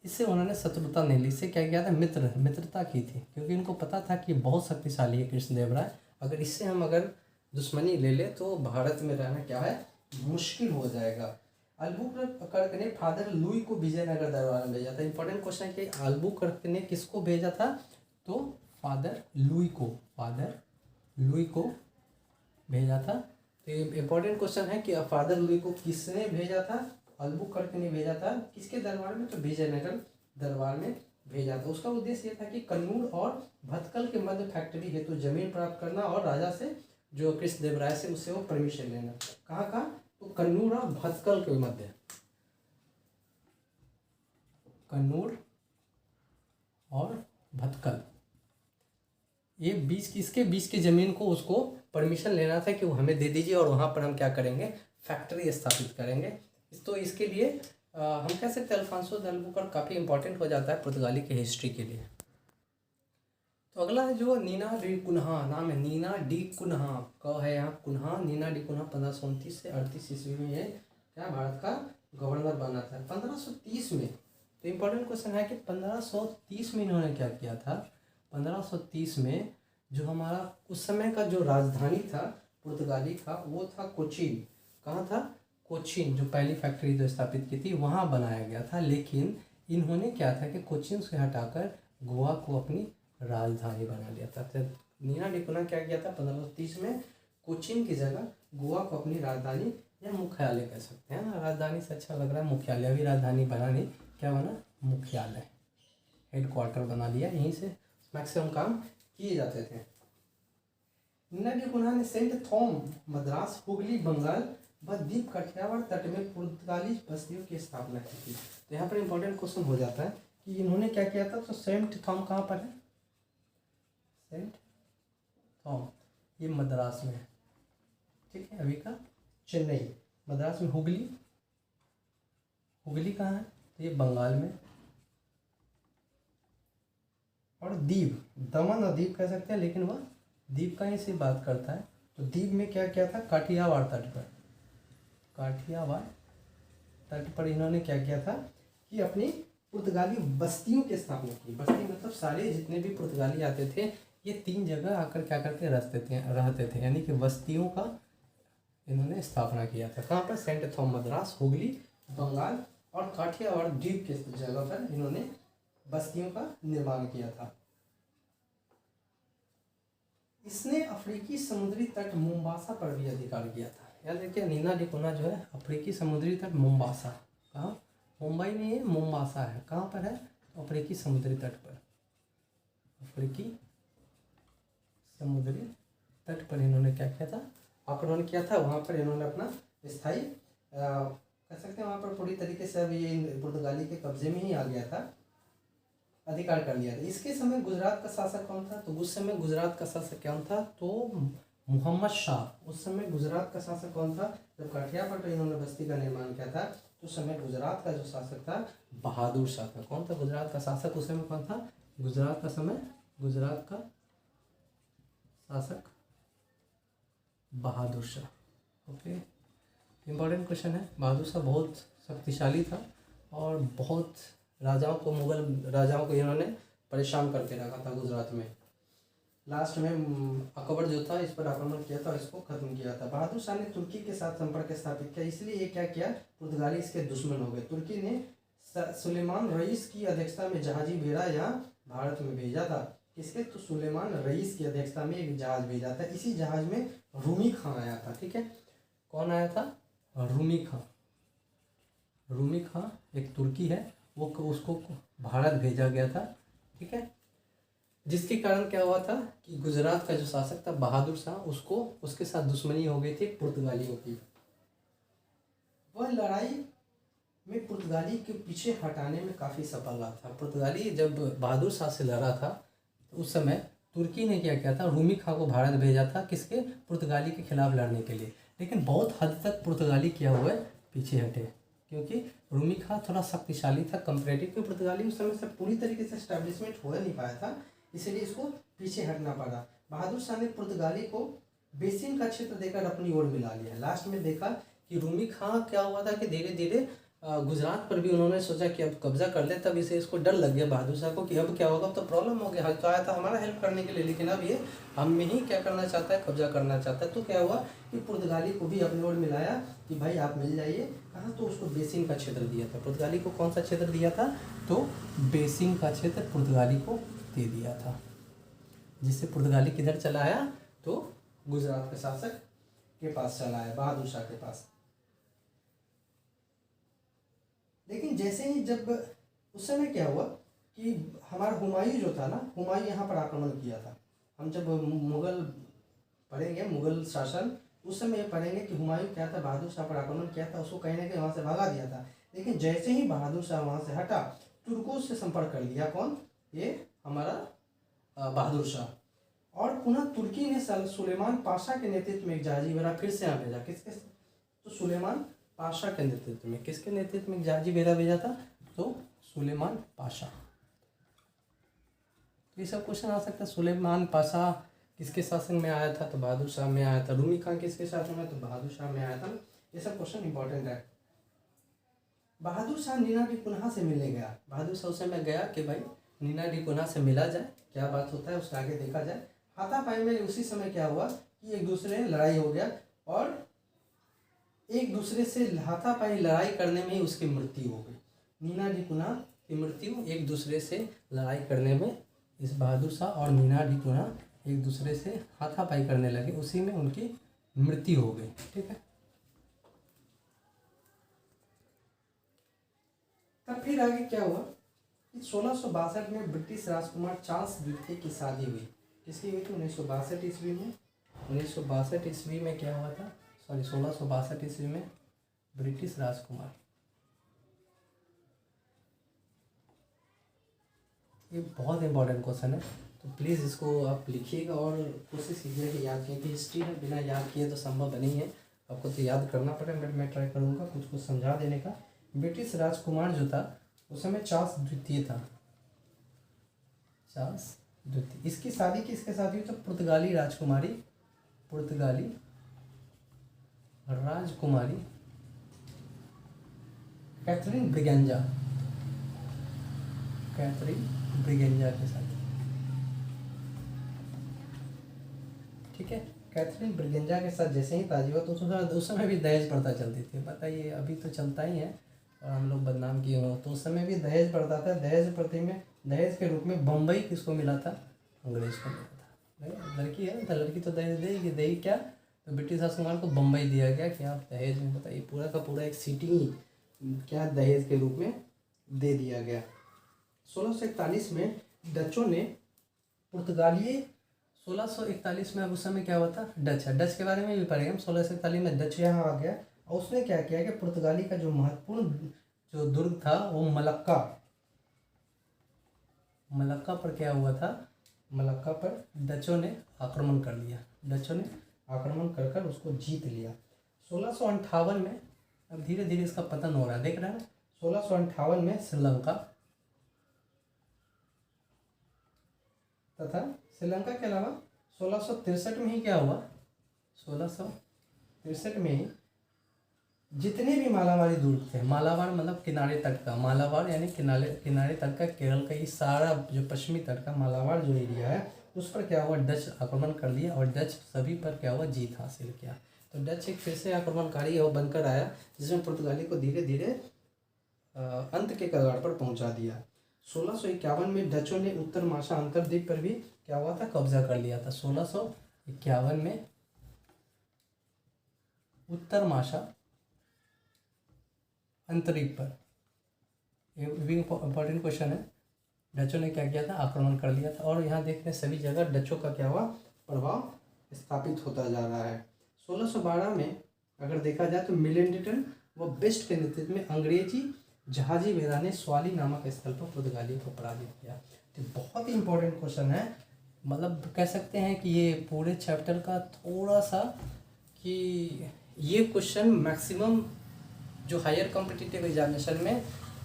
इससे उन्होंने शत्रुता नहीं ली, इससे क्या किया था मित्रता की थी, क्योंकि उनको पता था कि बहुत शक्तिशाली है कृष्णदेवराय। अगर इससे हम अगर दुश्मनी ले ले तो भारत में रहना क्या है मुश्किल हो जाएगा। अल्बुकर्क ने फादर लुई को विजयनगर दरबार में भेजा था। इंपॉर्टेंट क्वेश्चन है कि अल्बुकर्क ने किसको भेजा था तो फादर लुई को भेजा था। तो इम्पोर्टेंट क्वेश्चन है कि फादर लुई को किसने भेजा था, अल्बुकर्क ने भेजा था। किसके दरबार में तो विजयनगर दरबार में भेजा था। उसका उद्देश्य ये था कि कन्नूर और भटकल के मध्य फैक्ट्री हेतु जमीन प्राप्त करना और राजा से जो कृष्णदेवराय से उससे वो परमिशन लेना। कहाँ का तो कन्नूर और भटकल के मध्य, कन्नूर और भटकल ये इसके बीच की ज़मीन को उसको परमिशन लेना था कि वो हमें दे दीजिए और वहाँ पर हम क्या करेंगे फैक्ट्री स्थापित करेंगे। तो इसके लिए हम कह सकते हैं अल्फांसो द अल्बुकर्क काफ़ी इंपॉर्टेंट हो जाता है पुर्तगाली के हिस्ट्री के लिए। तो अगला है जो नीना डी कुन्हा, नाम है नीना डी कुन्हा का है यहाँ कुन्हा। नीना डी कुन्हा 1529 से 38 ईस्वी में ये क्या भारत का गवर्नर बना था। 1530 में तो इम्पोर्टेंट क्वेश्चन है कि 1530 में इन्होंने क्या किया था। 1530 में जो हमारा उस समय का जो राजधानी था पुर्तगाली का वो था कोचीन। कहाँ था कोचीन, जो पहली फैक्ट्री जो स्थापित की थी वहाँ बनाया गया था। लेकिन इन्होंने क्या था कि कोचीन से हटाकर गोवा को अपनी राजधानी बना लिया था। तो नीना डी कुन्हा क्या किया था 1530 में कोचीन की जगह गोवा को अपनी राजधानी या मुख्यालय कह सकते हैं ना, राजधानी से अच्छा लग रहा है मुख्यालय। अभी राजधानी बना नहीं, क्या बना मुख्यालय, हेडक्वार्टर बना लिया, यहीं से मैक्सिमम काम किए जाते थे। नीना डी कुन्हा ने सेंट थॉम मद्रास हुगली बंगाल व द्वीप कठियावाड़ तट में पुर्तगाली बस्तियों की स्थापना की थी। तो यहाँ पर इंपॉर्टेंट क्वेश्चन हो जाता है कि इन्होंने क्या किया था। तो सेंट थॉम कहाँ पर है, सेंट थॉम ये मद्रास में है, ठीक है, अभी का चेन्नई। मद्रास में हुगली कहाँ है तो ये बंगाल में। और दीव, दमन और दीव कह सकते हैं, लेकिन वह दीव का ही से बात करता है। तो दीव में क्या किया था काठियावाड़ तट पर, काठियावाड़ तट पर इन्होंने क्या किया था कि अपनी पुर्तगाली बस्तियों की स्थापना की। बस्ती मतलब सारे जितने भी पुर्तगाली आते थे ये 3 जगह आकर क्या करके रहते थे, यानी कि बस्तियों का इन्होंने स्थापना किया था। कहाँ पर सेंट थॉम मद्रास हुगली बंगाल और काठियावाड़ द्वीप के जगह पर इन्होंने बस्तियों का निर्माण किया था। इसने अफ्रीकी समुद्री तट मोम्बासा पर भी अधिकार किया था। याद रखिए नीना डी कुन्हा जो है अफ्रीकी समुद्री तट मोम्बासा, कहाँ मुंबई में ये मोम्बासा है, कहाँ पर है तो अफ्रीकी समुद्री तट पर, अफ्रीकी समुद्री तट पर इन्होंने क्या किया था आक्रमण किया था, वहाँ पर इन्होंने अपना स्थायी कह सकते हैं वहाँ पर पूरी तरीके से अब ये पुर्तगाली के कब्जे में ही आ गया था, अधिकार कर लिया था। इसके समय गुजरात का शासक कौन था? तो उस समय गुजरात का शासक कौन था? तो मोहम्मद शाह। उस समय गुजरात का शासक कौन था? जब काठिया पर इन्होंने बस्ती का निर्माण किया था तो उस समय गुजरात का जो शासक था बहादुर शाह था। कौन था गुजरात का शासक उस समय? कौन था गुजरात का समय? गुजरात का शासक Bahadur Shah. Okay, important question है। बहादुर शाह बहुत शक्तिशाली था और बहुत राजाओं को, मुगल राजाओं को इन्होंने परेशान करके रखा था गुजरात में। लास्ट में अकबर जो था इस पर आक्रमण किया था और इसको खत्म किया था। बहादुर शाह ने तुर्की के साथ संपर्क स्थापित किया, इसलिए ये क्या किया, पुर्तगाली इसके दुश्मन हो गए। तुर्की ने सुलेमान रईस की अध्यक्षता में जहाजी बेड़ा यहाँ भारत में भेजा था। किसके? तो सुलेमान रईस की अध्यक्षता में एक जहाज भेजा था। इसी जहाज में रूमी खां आया था। ठीक है, कौन आया था? रूमी खां। रूमी खां एक तुर्की है, वो उसको भारत भेजा गया था। ठीक है, जिसके कारण क्या हुआ था कि गुजरात का जो शासक था बहादुर शाह, उसको उसके साथ दुश्मनी हो गई थी पुर्तगालियों की। वह लड़ाई में पुर्तगाली के पीछे हटाने में काफ़ी सफल रहा था। पुर्तगाली जब बहादुर शाह से लड़ा था तो उस समय तुर्की ने क्या किया था, रूमी खां को भारत भेजा था। किसके? पुर्तगाली के खिलाफ लड़ने के लिए। लेकिन बहुत हद तक पुर्तगाली क्या हुआ, पीछे हटे, क्योंकि रूमी खां थोड़ा शक्तिशाली था कंपेरेटिव के। पुर्तगाली उस समय से पूरी तरीके से एस्टैब्लिशमेंट हो नहीं पाया था, इसलिए इसको पीछे हटना पड़ा। बहादुर शाह ने पुर्तगाली को बेसिन का क्षेत्र देकर अपनी ओर मिला लिया। लास्ट में देखा कि रूमी खां क्या हुआ था कि धीरे धीरे गुजरात पर भी उन्होंने सोचा कि अब कब्जा कर ले। तब इसे इसको डर लग गया बहादुर शाह को कि अब क्या होगा, अब तो प्रॉब्लम हो गया। हल तो आया था हमारा हेल्प करने के लिए, लेकिन अब ये हम में ही क्या करना चाहता है, कब्जा करना चाहता है। तो क्या हुआ कि पुर्तगाली को भी अपनी ओर मिलाया कि भाई आप मिल जाइए। कहाँ? तो उसको बेसिन का क्षेत्र दिया था। पुर्तगाली को कौन सा क्षेत्र दिया था? तो बेसिन का क्षेत्र पुर्तगाली को दे दिया था, जिससे पुर्तगाली किधर चला आया? तो गुजरात के शासक के पास चला आया, बहादुर शाह के पास। लेकिन जैसे ही जब उस समय क्या हुआ कि हमारा हुमायूं जो था ना, हुमायूं यहाँ पर आक्रमण किया था। हम जब मुगल पढ़ेंगे, मुगल शासन, उस समय ये पढ़ेंगे कि हुमायूं क्या था, बहादुर शाह पर आक्रमण किया था, उसको कहीं ना कहीं वहाँ से भगा दिया था। लेकिन जैसे ही बहादुर शाह वहाँ से हटा, तुर्कों से संपर्क कर लिया। कौन? ये हमारा बहादुर शाह। और पुनः तुर्की ने सुलेमान पाशा के नेतृत्व में एक जहाजी बेड़ा फिर से यहाँ भेजा। किसके? तो सुलेमान पाशा के नेतृत्व में। किसके नेतृत्व में जहाजी बेड़ा भेजा था? तो सुलेमान पाशा। तो ये सब क्वेश्चन आ सकता है। सुलेमान पाशा किसके शासन में आया था? तो बहादुर शाह में आया था। रूमी खां किसके शासन में? तो बहादुर शाह में आया था। ये सब क्वेश्चन इंपॉर्टेंट है। बहादुर शाह नीना डी कुन्हा से मिलने गया। बहादुर शाह उस समय गया कि भाई नीना डी कुन्हा से मिला जाए, क्या बात होता है उसके आगे देखा जाए। हाथापाई में उसी समय क्या हुआ कि एक दूसरे लड़ाई हो गया और एक दूसरे से हाथापाई लड़ाई करने में ही उसकी मृत्यु हो गई। नीना डी कुन्हा की मृत्यु एक दूसरे से लड़ाई करने में, इस बहादुर शाह और नीना डी कुन्हा एक दूसरे से हाथापाई करने लगे, उसी में उनकी मृत्यु हो गई। ठीक है, तब फिर आगे क्या हुआ कि 1662 में ब्रिटिश राजकुमार चार्ल्स द्वितीय की शादी हुई। किसकी हुई थी? 1962 ईस्वी में। 1962 ईस्वी में क्या हुआ था? 1662 ईस्वी में ब्रिटिश राजकुमार, ये बहुत इंपॉर्टेंट क्वेश्चन है, तो प्लीज़ इसको आप लिखिएगा और कोशिश कीजिए कि याद किए। कि हिस्ट्री है, बिना याद किए तो संभव नहीं है, आपको तो याद करना पड़ेगा। बट मैं ट्राई करूँगा कुछ कुछ समझा देने का। ब्रिटिश राजकुमार जो था उस समय चार्ल्स द्वितीय था। चार्ल्स द्वितीय, इसकी शादी किसके साथ हुई? तो पुर्तगाली राजकुमारी, पुर्तगाली राजकुमारी कैथरीन ब्रिगेंजा, कैथरीन ब्रिगेंजा के साथ। ठीक है, कैथरीन ब्रिगेंजा के साथ जैसे ही शादी हुआ तो उस समय भी दहेज प्रथा चलती थी। बताइए, अभी तो चलता ही है और हम लोग बदनाम किए हो, तो उस समय भी दहेज प्रथा था। दहेज प्रथा में दहेज के रूप में बम्बई किसको मिला था? अंग्रेज को मिला था। लड़की है तो लड़की तो दहेज देगी, देगी क्या? तो ब्रिटिश राजकुमार को बम्बई दिया गया कि आप दहेज में, बताइए, पूरा का पूरा एक सिटी क्या दहेज के रूप में दे दिया गया। 1641 में डचों ने पुर्तगाली 1641 में अब उस समय क्या हुआ था, डच है, डच के बारे में भी पढ़ेंगे हम। 1641 में डच यहाँ आ गया और उसने क्या किया कि पुर्तगाली का जो महत्वपूर्ण जो दुर्ग था वो मलक्का, मलक्का पर क्या हुआ था, मलक्का पर डचों ने आक्रमण कर लिया, डचों ने आक्रमण कर कर उसको जीत लिया। 1658 में, अब धीरे धीरे इसका पतन हो रहा है, देख रहे हैं। 1658 में श्रीलंका तथा श्रीलंका के अलावा 1663 में ही क्या हुआ, 1663 में ही जितने भी मालाबारी दुर्ग थे, मालाबार मतलब किनारे तट का, मालाबार यानी किनारे तट का केरल का ये सारा जो पश्चिमी तट का मालाबार जो एरिया है उस पर क्या हुआ, डच आक्रमण कर लिया और डच सभी पर क्या हुआ, जीत हासिल किया। तो डच एक फिर से आक्रमणकारी हो बनकर आया जिसमें पुर्तगाली को धीरे धीरे अंत के कगार पर पहुंचा दिया। 1651 में डचों ने उत्तर माशा अंतरद्वीप पर भी क्या हुआ था, कब्जा कर लिया था। 1651 में उत्तर माशा अंतरिक्ष पर, ये भी इंपॉर्टेंट क्वेश्चन है, डचों ने क्या किया था, आक्रमण कर लिया था। और यहाँ देखते हैं सभी जगह डचों का क्या हुआ, प्रभाव स्थापित होता जा रहा है। 1612 में अगर देखा जाए तो मिलिंटन व बेस्ट के नेतृत्व में अंग्रेजी जहाजी वेदा ने स्वाली नामक स्थल पर पुर्तगालियों को पराजित किया। तो बहुत ही इंपॉर्टेंट क्वेश्चन है, मतलब कह सकते हैं कि ये पूरे चैप्टर का थोड़ा सा, कि ये क्वेश्चन मैक्सिमम जो हायर कॉम्पिटिटिव एग्जामिनेशन में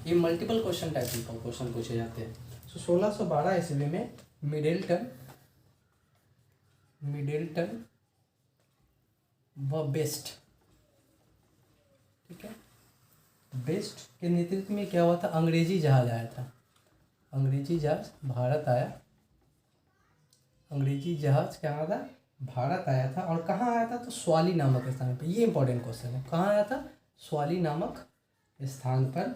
ये मल्टीपल क्वेश्चन टाइप के क्वेश्चन पूछे जाते हैं। तो 1612 ईस्वी में मिडिल्टन व बेस्ट, ठीक है, बेस्ट के नेतृत्व में क्या हुआ था, अंग्रेजी जहाज आया था, अंग्रेजी जहाज भारत आया, अंग्रेजी जहाज क्या आया था, भारत आया था। और कहाँ आया था, तो स्वाली नामक स्थान पर। ये इंपॉर्टेंट क्वेश्चन है, कहाँ आया था, स्वाली नामक स्थान पर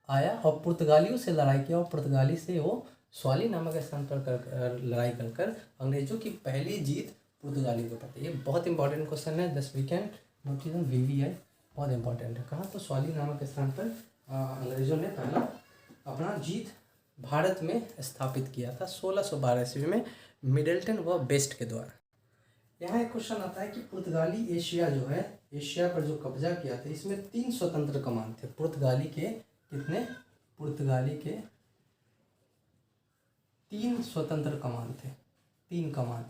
आया और पुर्तगालियों से लड़ाई किया और पुर्तगाली से वो स्वाली नामक स्थान पर लड़ाई कर अंग्रेजों की पहली जीत पुर्तगाली को पड़ती है। ये बहुत इंपॉर्टेंट क्वेश्चन है, दस वीकेंड नोटिस VVI बहुत इंपॉर्टेंट है। कहाँ, तो स्वाली नामक स्थान पर अंग्रेजों ने पहला अपना जीत भारत में स्थापित किया था 1612 ईस्वी में मिडल्टन व बेस्ट के द्वारा। यहाँ एक क्वेश्चन आता है कि पुर्तगाली एशिया जो है, एशिया पर जो कब्जा किया था, इसमें 3 स्वतंत्र कमान थे। पुर्तगाली के कितने, पुर्तगाली के 3 स्वतंत्र कमान थे, 3 कमान।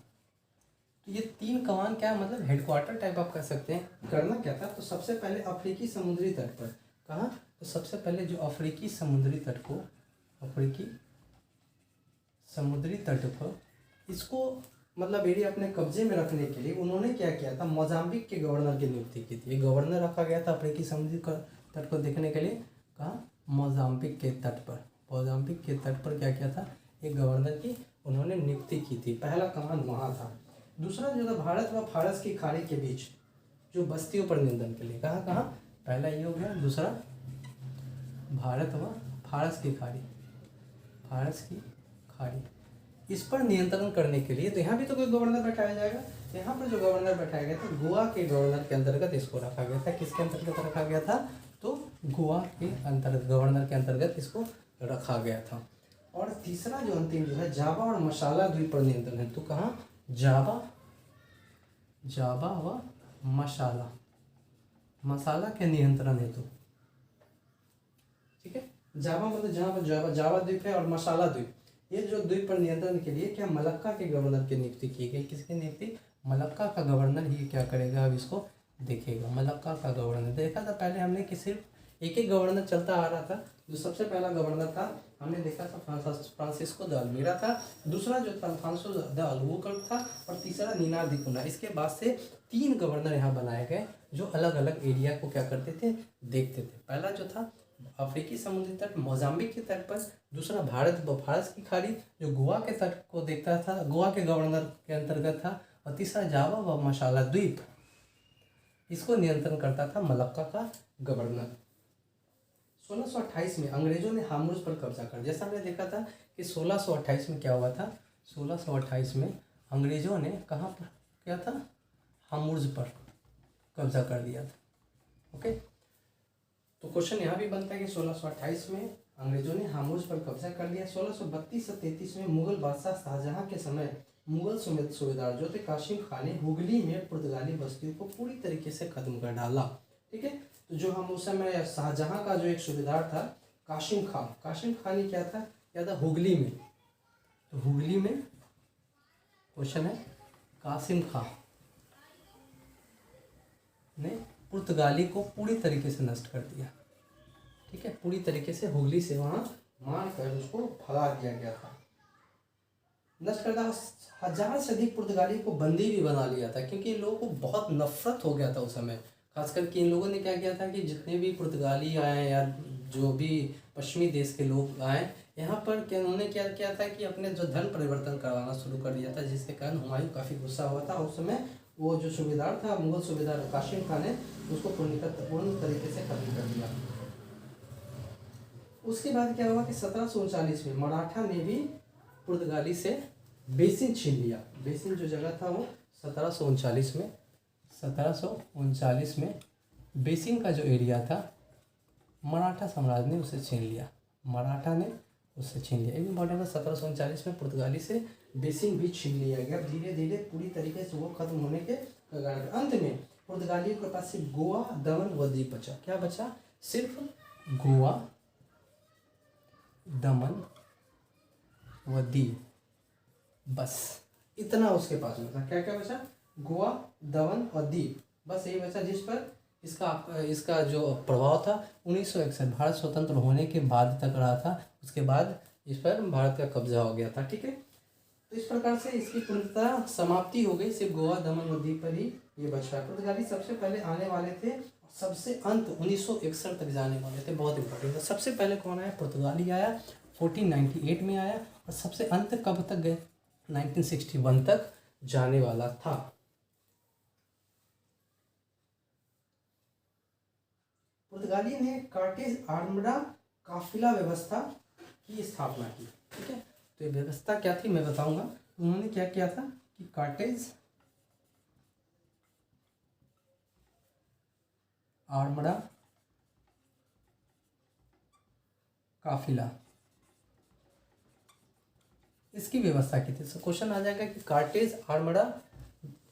तो ये 3 कमान क्या, मतलब हेडक्वार्टर टाइप आप कह सकते हैं। करना क्या था, तो सबसे पहले अफ्रीकी समुद्री तट पर, कहाँ, तो सबसे पहले जो अफ्रीकी समुद्री तट को, अफ्रीकी समुद्री तट पर इसको मतलब एरिया अपने कब्जे में रखने के लिए उन्होंने क्या किया था, मोजाम्बिक के गवर्नर की नियुक्ति की थी। गवर्नर रखा गया था अफ्रीकी समुद्री तट को देखने के लिए, कहाँ, मोजाम्बिक के तट पर। मोजाम्बिक के तट पर क्या किया था, एक गवर्नर की उन्होंने नियुक्ति की थी, पहला कमान वहाँ था। दूसरा जो था भारत व फारस की खाड़ी के बीच जो बस्तियों पर नियंत्रण के लिए, कहाँ कहाँ, पहला ये हो गया। दूसरा भारत व फारस की खाड़ी, फारस की खाड़ी, इस पर नियंत्रण करने के लिए, तो यहाँ भी तो कोई गवर्नर बैठाया जाएगा। यहाँ पर जो गवर्नर बैठाया गया था, गोवा के गवर्नर के अंतर्गत इसको रखा गया था। किसके अंतर्गत रखा गया था, तो गोवा के अंतर्गत, गवर्नर के अंतर्गत इसको रखा गया था। और तीसरा जो अंतिम जो है, जावा और मसाला द्वीप पर नियंत्रण है। तो कहाँ, जावा, जावा व मसाला, मसाला के नियंत्रण हेतु, ठीक है। जावा मतलब जहाँ पर जावा द्वीप है और मसाला द्वीप, ये जो द्वीप पर नियंत्रण के लिए क्या मलक्का के गवर्नर की नियुक्ति की गई। किसकी नियुक्ति, मलक्का का गवर्नर ही क्या करेगा, अब इसको देखेगा। मलक्का का गवर्नर देखा था पहले हमने कि सिर्फ एक एक गवर्नर चलता आ रहा था। जो सबसे पहला गवर्नर था हमने देखा था फ्रांसिस्को द अल्मीरा था, दूसरा जो था अल्फांसो द अल्बुकर्क था और तीसरा निनार दी कुना। इसके बाद से 3 गवर्नर यहाँ बनाए गए जो अलग अलग एरिया को क्या करते थे, देखते थे। पहला जो था अफ्रीकी समुद्री तट मोजाम्बिक के तट पर, दूसरा भारत व फारस की खाड़ी जो गोवा के तट को देखता था, गोवा के गवर्नर के अंतर्गत था, और तीसरा जावा व मसाला द्वीप, इसको नियंत्रण करता था मलक्का का गवर्नर। 1628 में अंग्रेजों ने हामुर्स पर कब्जा कर, जैसा हमने देखा था कि 1628 में क्या हुआ था, 1628 में अंग्रेजों ने कहाँ पर क्या था, हामुर्स पर कब्जा कर दिया था। ओके, तो क्वेश्चन यहाँ भी बनता है कि 1628 में अंग्रेजों ने हामुर्स पर कब्जा कर लिया। 1632 से 33 में मुगल बादशाह शाहजहां के समय मुगल सूबेदार जो थे कासिम खान ने हुगली में पुर्तगाली बस्तियों को पूरी तरीके से खत्म कर डाला। ठीक है, तो जो हम उस समय शाहजहाँ का जो एक सूबेदार था कासिम खान ने क्या था हुगली में, तो हुगली में क्वेश्चन है कासिम खान ने पुर्तगाली को पूरी तरीके से नष्ट कर दिया। ठीक है, पूरी तरीके से हुगली से वहाँ मार कर उसको भगा दिया गया था, नष्ट कर दिया। 1000 से अधिक पुर्तगाली को बंदी भी बना लिया था, क्योंकि इन लोगों को बहुत नफरत हो गया था उस समय। खासकर कि इन लोगों ने क्या किया था कि जितने भी पुर्तगाली आए या जो भी पश्चिमी देश के लोग आए यहाँ पर, क्या उन्होंने क्या किया था कि अपने जो धर्म परिवर्तन करवाना शुरू कर दिया था, जिसके कारण हुमायूं काफ़ी गुस्सा हुआ था। उस समय वो जो सूबेदार था मुगल सूबेदार कासिम खान ने उसको पूर्ण तरीके से खत्म कर दिया। उसके बाद क्या हुआ कि 1739 में मराठा ने भी पुर्तगाली से बेसिन छीन लिया। बेसिन जो जगह था वो 1739 में बेसिन का जो एरिया था मराठा साम्राज्य ने उसे छीन लिया। मराठा ने उससे छीन लिया। एक इम्पॉर्टेंट है, 1739 में पुर्तगाली से बेसिन भी छीन लिया गया। धीरे धीरे पूरी तरीके से वो खत्म होने के कगार पर। अंत में पुर्तगालियों के पास सिर्फ गोवा, दमन व दीव बचा। क्या बचा? सिर्फ गोवा, दमन व दीव, बस इतना उसके पास में था। क्या क्या बचा? गोवा, दमन और दीव, बस यही बचा, जिस पर इसका जो प्रभाव था 1961 भारत स्वतंत्र होने के बाद तक रहा था। उसके बाद इस पर भारत का कब्जा हो गया था। ठीक है, तो इस प्रकार से इसकी पूर्णतः समाप्ति हो गई। सिर्फ गोवा, दमन और दीव पर ही ये बचा। पुर्तगाली सबसे पहले आने वाले थे, सबसे अंत 1961 तक जाने वाले थे। बहुत इंपॉर्टेंट है। सबसे पहले कौन आया? पुर्तगाली आया, 1498 में आया, और सबसे अंत कब तक गए? 1961 तक जाने वाला था। पुर्तगाली ने कार्टेज आर्मडा काफिला व्यवस्था की स्थापना की। ठीक है, तो ये व्यवस्था क्या थी मैं बताऊंगा। उन्होंने क्या किया था कि कार्टेज आर्मडा काफिला, इसकी व्यवस्था की थी। तो क्वेश्चन आ जाएगा कि कार्टेज आर्मडा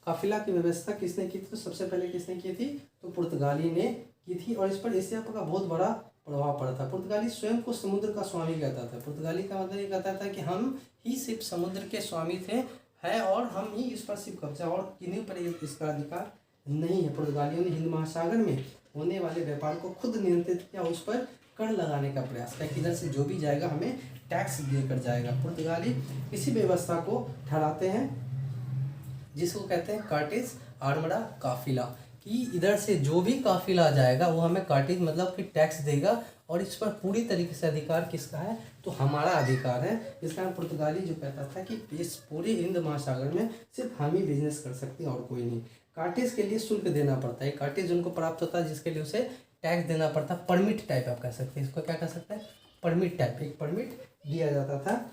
काफिला की व्यवस्था किसने की थी? तो सबसे पहले किसने की थी? तो पुर्तगाली ने की थी, और इस पर एशिया का बहुत बड़ा प्रभाव पड़ा था। पुर्तगाली स्वयं को समुद्र का स्वामी कहता था। पुर्तगाली का मतलब ये कहता था कि हम ही सिर्फ समुद्र के स्वामी है और हम ही इस पर सिर्फ कब्जा, और किन्हीं पर इसका अधिकार नहीं है। पुर्तगालियों ने हिंद महासागर में होने वाले व्यापार को खुद नियंत्रित किया, उस पर कर लगाने का प्रयास किया कि इधर से जो भी जाएगा हमें टैक्स देकर जाएगा। पुर्तगाली इसी व्यवस्था को ठहराते हैं जिसको कहते हैं कार्टेज आर्मडा काफिला, कि इधर से जो भी काफिला जाएगा वो हमें कार्टेज मतलब कि टैक्स देगा, और इस पर पूरी तरीके से अधिकार किसका है? तो हमारा अधिकार है। इस कारण पुर्तगाली जो कहता था कि इस पूरे हिंद महासागर में सिर्फ हम ही बिजनेस कर सकते हैं और कोई नहीं। कार्टेज के लिए शुल्क देना पड़ता है। कार्टेज उनको प्राप्त होता है जिसके लिए उसे टैक्स देना पड़ता है। परमिट टाइप आप कह सकते हैं, इसको क्या कह सकते हैं? परमिट टाइप, एक परमिट दिया जाता था।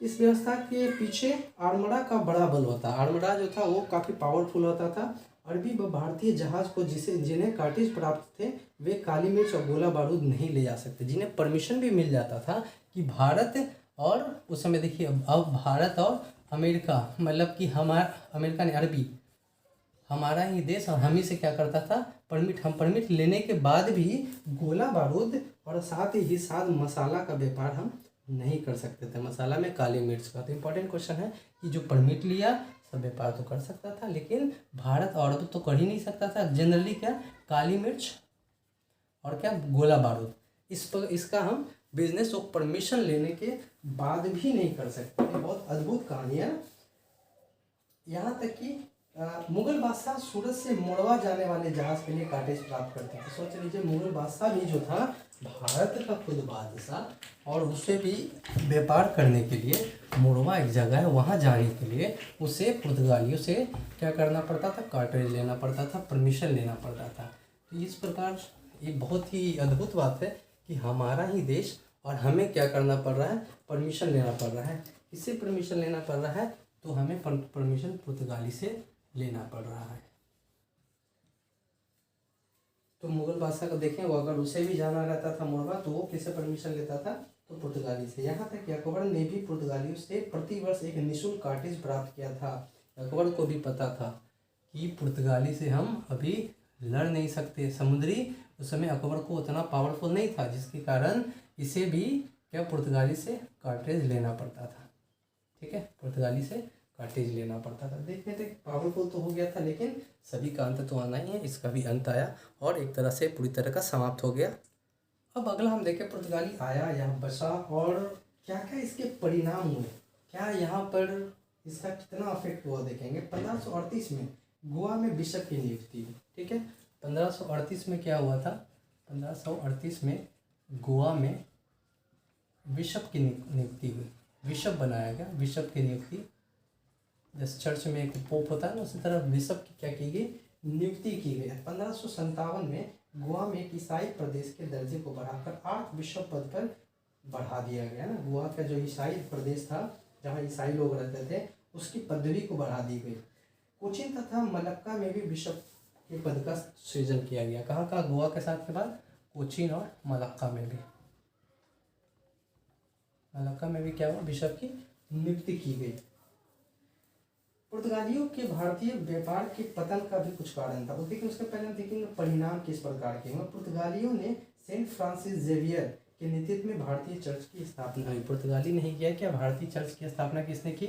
इस व्यवस्था के पीछे आर्मडा का बड़ा बल होता। आर्मडा जो था वो काफ़ी पावरफुल होता था। अरबी व भारतीय जहाज को जिन्हें कार्टेज प्राप्त थे वे काली मिर्च और गोला बारूद नहीं ले जा सकते, जिन्हें परमिशन भी मिल जाता था कि भारत और उस समय देखिए अब भारत और अमेरिका, मतलब कि हमारा अमेरिका ने अरबी हमारा ही देश और हम ही से क्या करता था? परमिट लेने के बाद भी गोला बारूद और साथ ही साथ मसाला का व्यापार हम नहीं कर सकते थे। मसाला में काली मिर्च का। तो इम्पोर्टेंट क्वेश्चन है कि जो परमिट लिया सब व्यापार तो कर सकता था, लेकिन भारत और अरब तो कर ही नहीं सकता था। जनरली क्या? काली मिर्च और क्या? गोला बारूद। इसका हम बिजनेस और परमिशन लेने के बाद भी नहीं कर सकते। बहुत अद्भुत कहानी है। यहाँ तक कि मुगल बादशाह सूरत से मोड़वा जाने वाले जहाज के लिए कार्टेज प्राप्त करते थे। सोच लीजिए, मुगल बादशाह भी जो था भारत का खुद बादशाह, और उसे भी व्यापार करने के लिए मोड़वा एक जगह है, वहाँ जाने के लिए उसे पुर्तगालियों से क्या करना पड़ता था? कार्टेज लेना पड़ता था, परमिशन लेना पड़ता था। तो इस प्रकार ये बहुत ही अद्भुत बात है कि हमारा ही देश और हमें क्या करना पड़ रहा है? परमिशन लेना पड़ रहा है। इससे परमिशन लेना पड़ रहा है तो हमें परमिशन पुर्तगाली से लेना पड़ रहा है। तो मुगल बादशाह को देखें, वो अगर उसे भी जाना रहता था मोड़वा तो वो किससे परमिशन लेता था? तो तो पुर्तगाली से। यहाँ तक कि अकबर ने भी पुर्तगालियों से प्रतिवर्ष एक निःशुल्क कार्टेज प्राप्त किया था। अकबर को भी पता था कि पुर्तगाली से हम अभी लड़ नहीं सकते। समुद्री उस समय अकबर को उतना पावरफुल नहीं था, जिसके कारण इसे भी क्या पुर्तगाली से कार्टेज लेना पड़ता था। ठीक है, पुर्तगाली से कार्टेज लेना पड़ता था। देखते थे पावरफुल तो हो गया था, लेकिन सभी का अंत तो आना ही है। इसका भी अंत आया और एक तरह से पूरी तरह का समाप्त हो गया। अब अगला हम देखें, पुर्तगाली आया, यहाँ बसा और क्या क्या इसके परिणाम हुए, क्या यहाँ पर इसका कितना अफेक्ट हुआ देखेंगे। 1538 में गोवा में बिशप की नियुक्ति हुई। ठीक है, 1538 में क्या हुआ था, 1538 में गोवा में बिशप की नियुक्ति हुई, बिशप बनाया गया, बिशप की नियुक्ति। जैसे चर्च में एक पोप होता है ना, उसी तरह बिशप की क्या की गई, नियुक्ति की गई। 1557 में गोवा में एक ईसाई प्रदेश के दर्जे को बढ़ाकर आर्च बिशप पद पर बढ़ा दिया गया ना। गोवा का जो ईसाई प्रदेश था, जहाँ ईसाई लोग रहते थे, उसकी पदवी को बढ़ा दी गई। कोचीन तथा मलक्का में भी बिशप के पद का सृजन किया गया। कहाँ कहाँ, गोवा के साथ के बाद कोचीन और मलक्का में भी, मलक्का में भी क्या हुआ, बिशप की नियुक्ति की गई। पुर्तगालियों के भारतीय व्यापार के पतन का भी कुछ कारण था। लेकिन उसके पहले हम देखेंगे परिणाम किस प्रकार के हुए। पुर्तगालियों ने सेंट फ्रांसिस जेवियर के नेतृत्व में भारतीय चर्च की स्थापना हुई। पुर्तगाली नहीं किया, क्या भारतीय चर्च की स्थापना किसने की,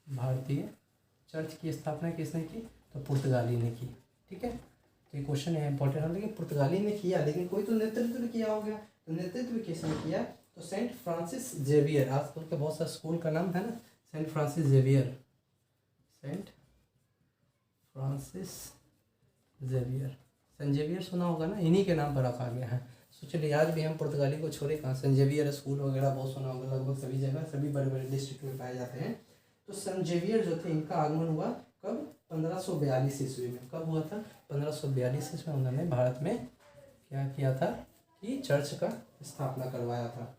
भारतीय चर्च की स्थापना किसने की, तो पुर्तगाली ने की। ठीक है, तो ये क्वेश्चन है इंपॉर्टेंट है, लेकिन पुर्तगाली ने किया, लेकिन कोई तो नेतृत्व किया होगा। तो नेतृत्व किसने किया, तो सेंट फ्रांसिस जेवियर। आजकल के बहुत सा स्कूल का नाम है ना, Saint Francis Xavier, Saint Francis Xavier, Saint Xavier सुना होगा ना, इन्हीं के नाम पर रखा गया है। तो चलिए आज भी हम पुर्तगाली को छोड़े कहाँ, सेंट जेवियर स्कूल वगैरह बहुत सुना होगा, लगभग सभी जगह, सभी बड़े बड़े डिस्ट्रिक्ट में पाए जाते हैं। तो सेंट जेवियर जो थे, इनका आगमन हुआ कब, 1542 ईस्वी में। कब हुआ था, 1542 ईस्वी में उन्होंने भारत में क्या किया था कि चर्च का स्थापना करवाया था।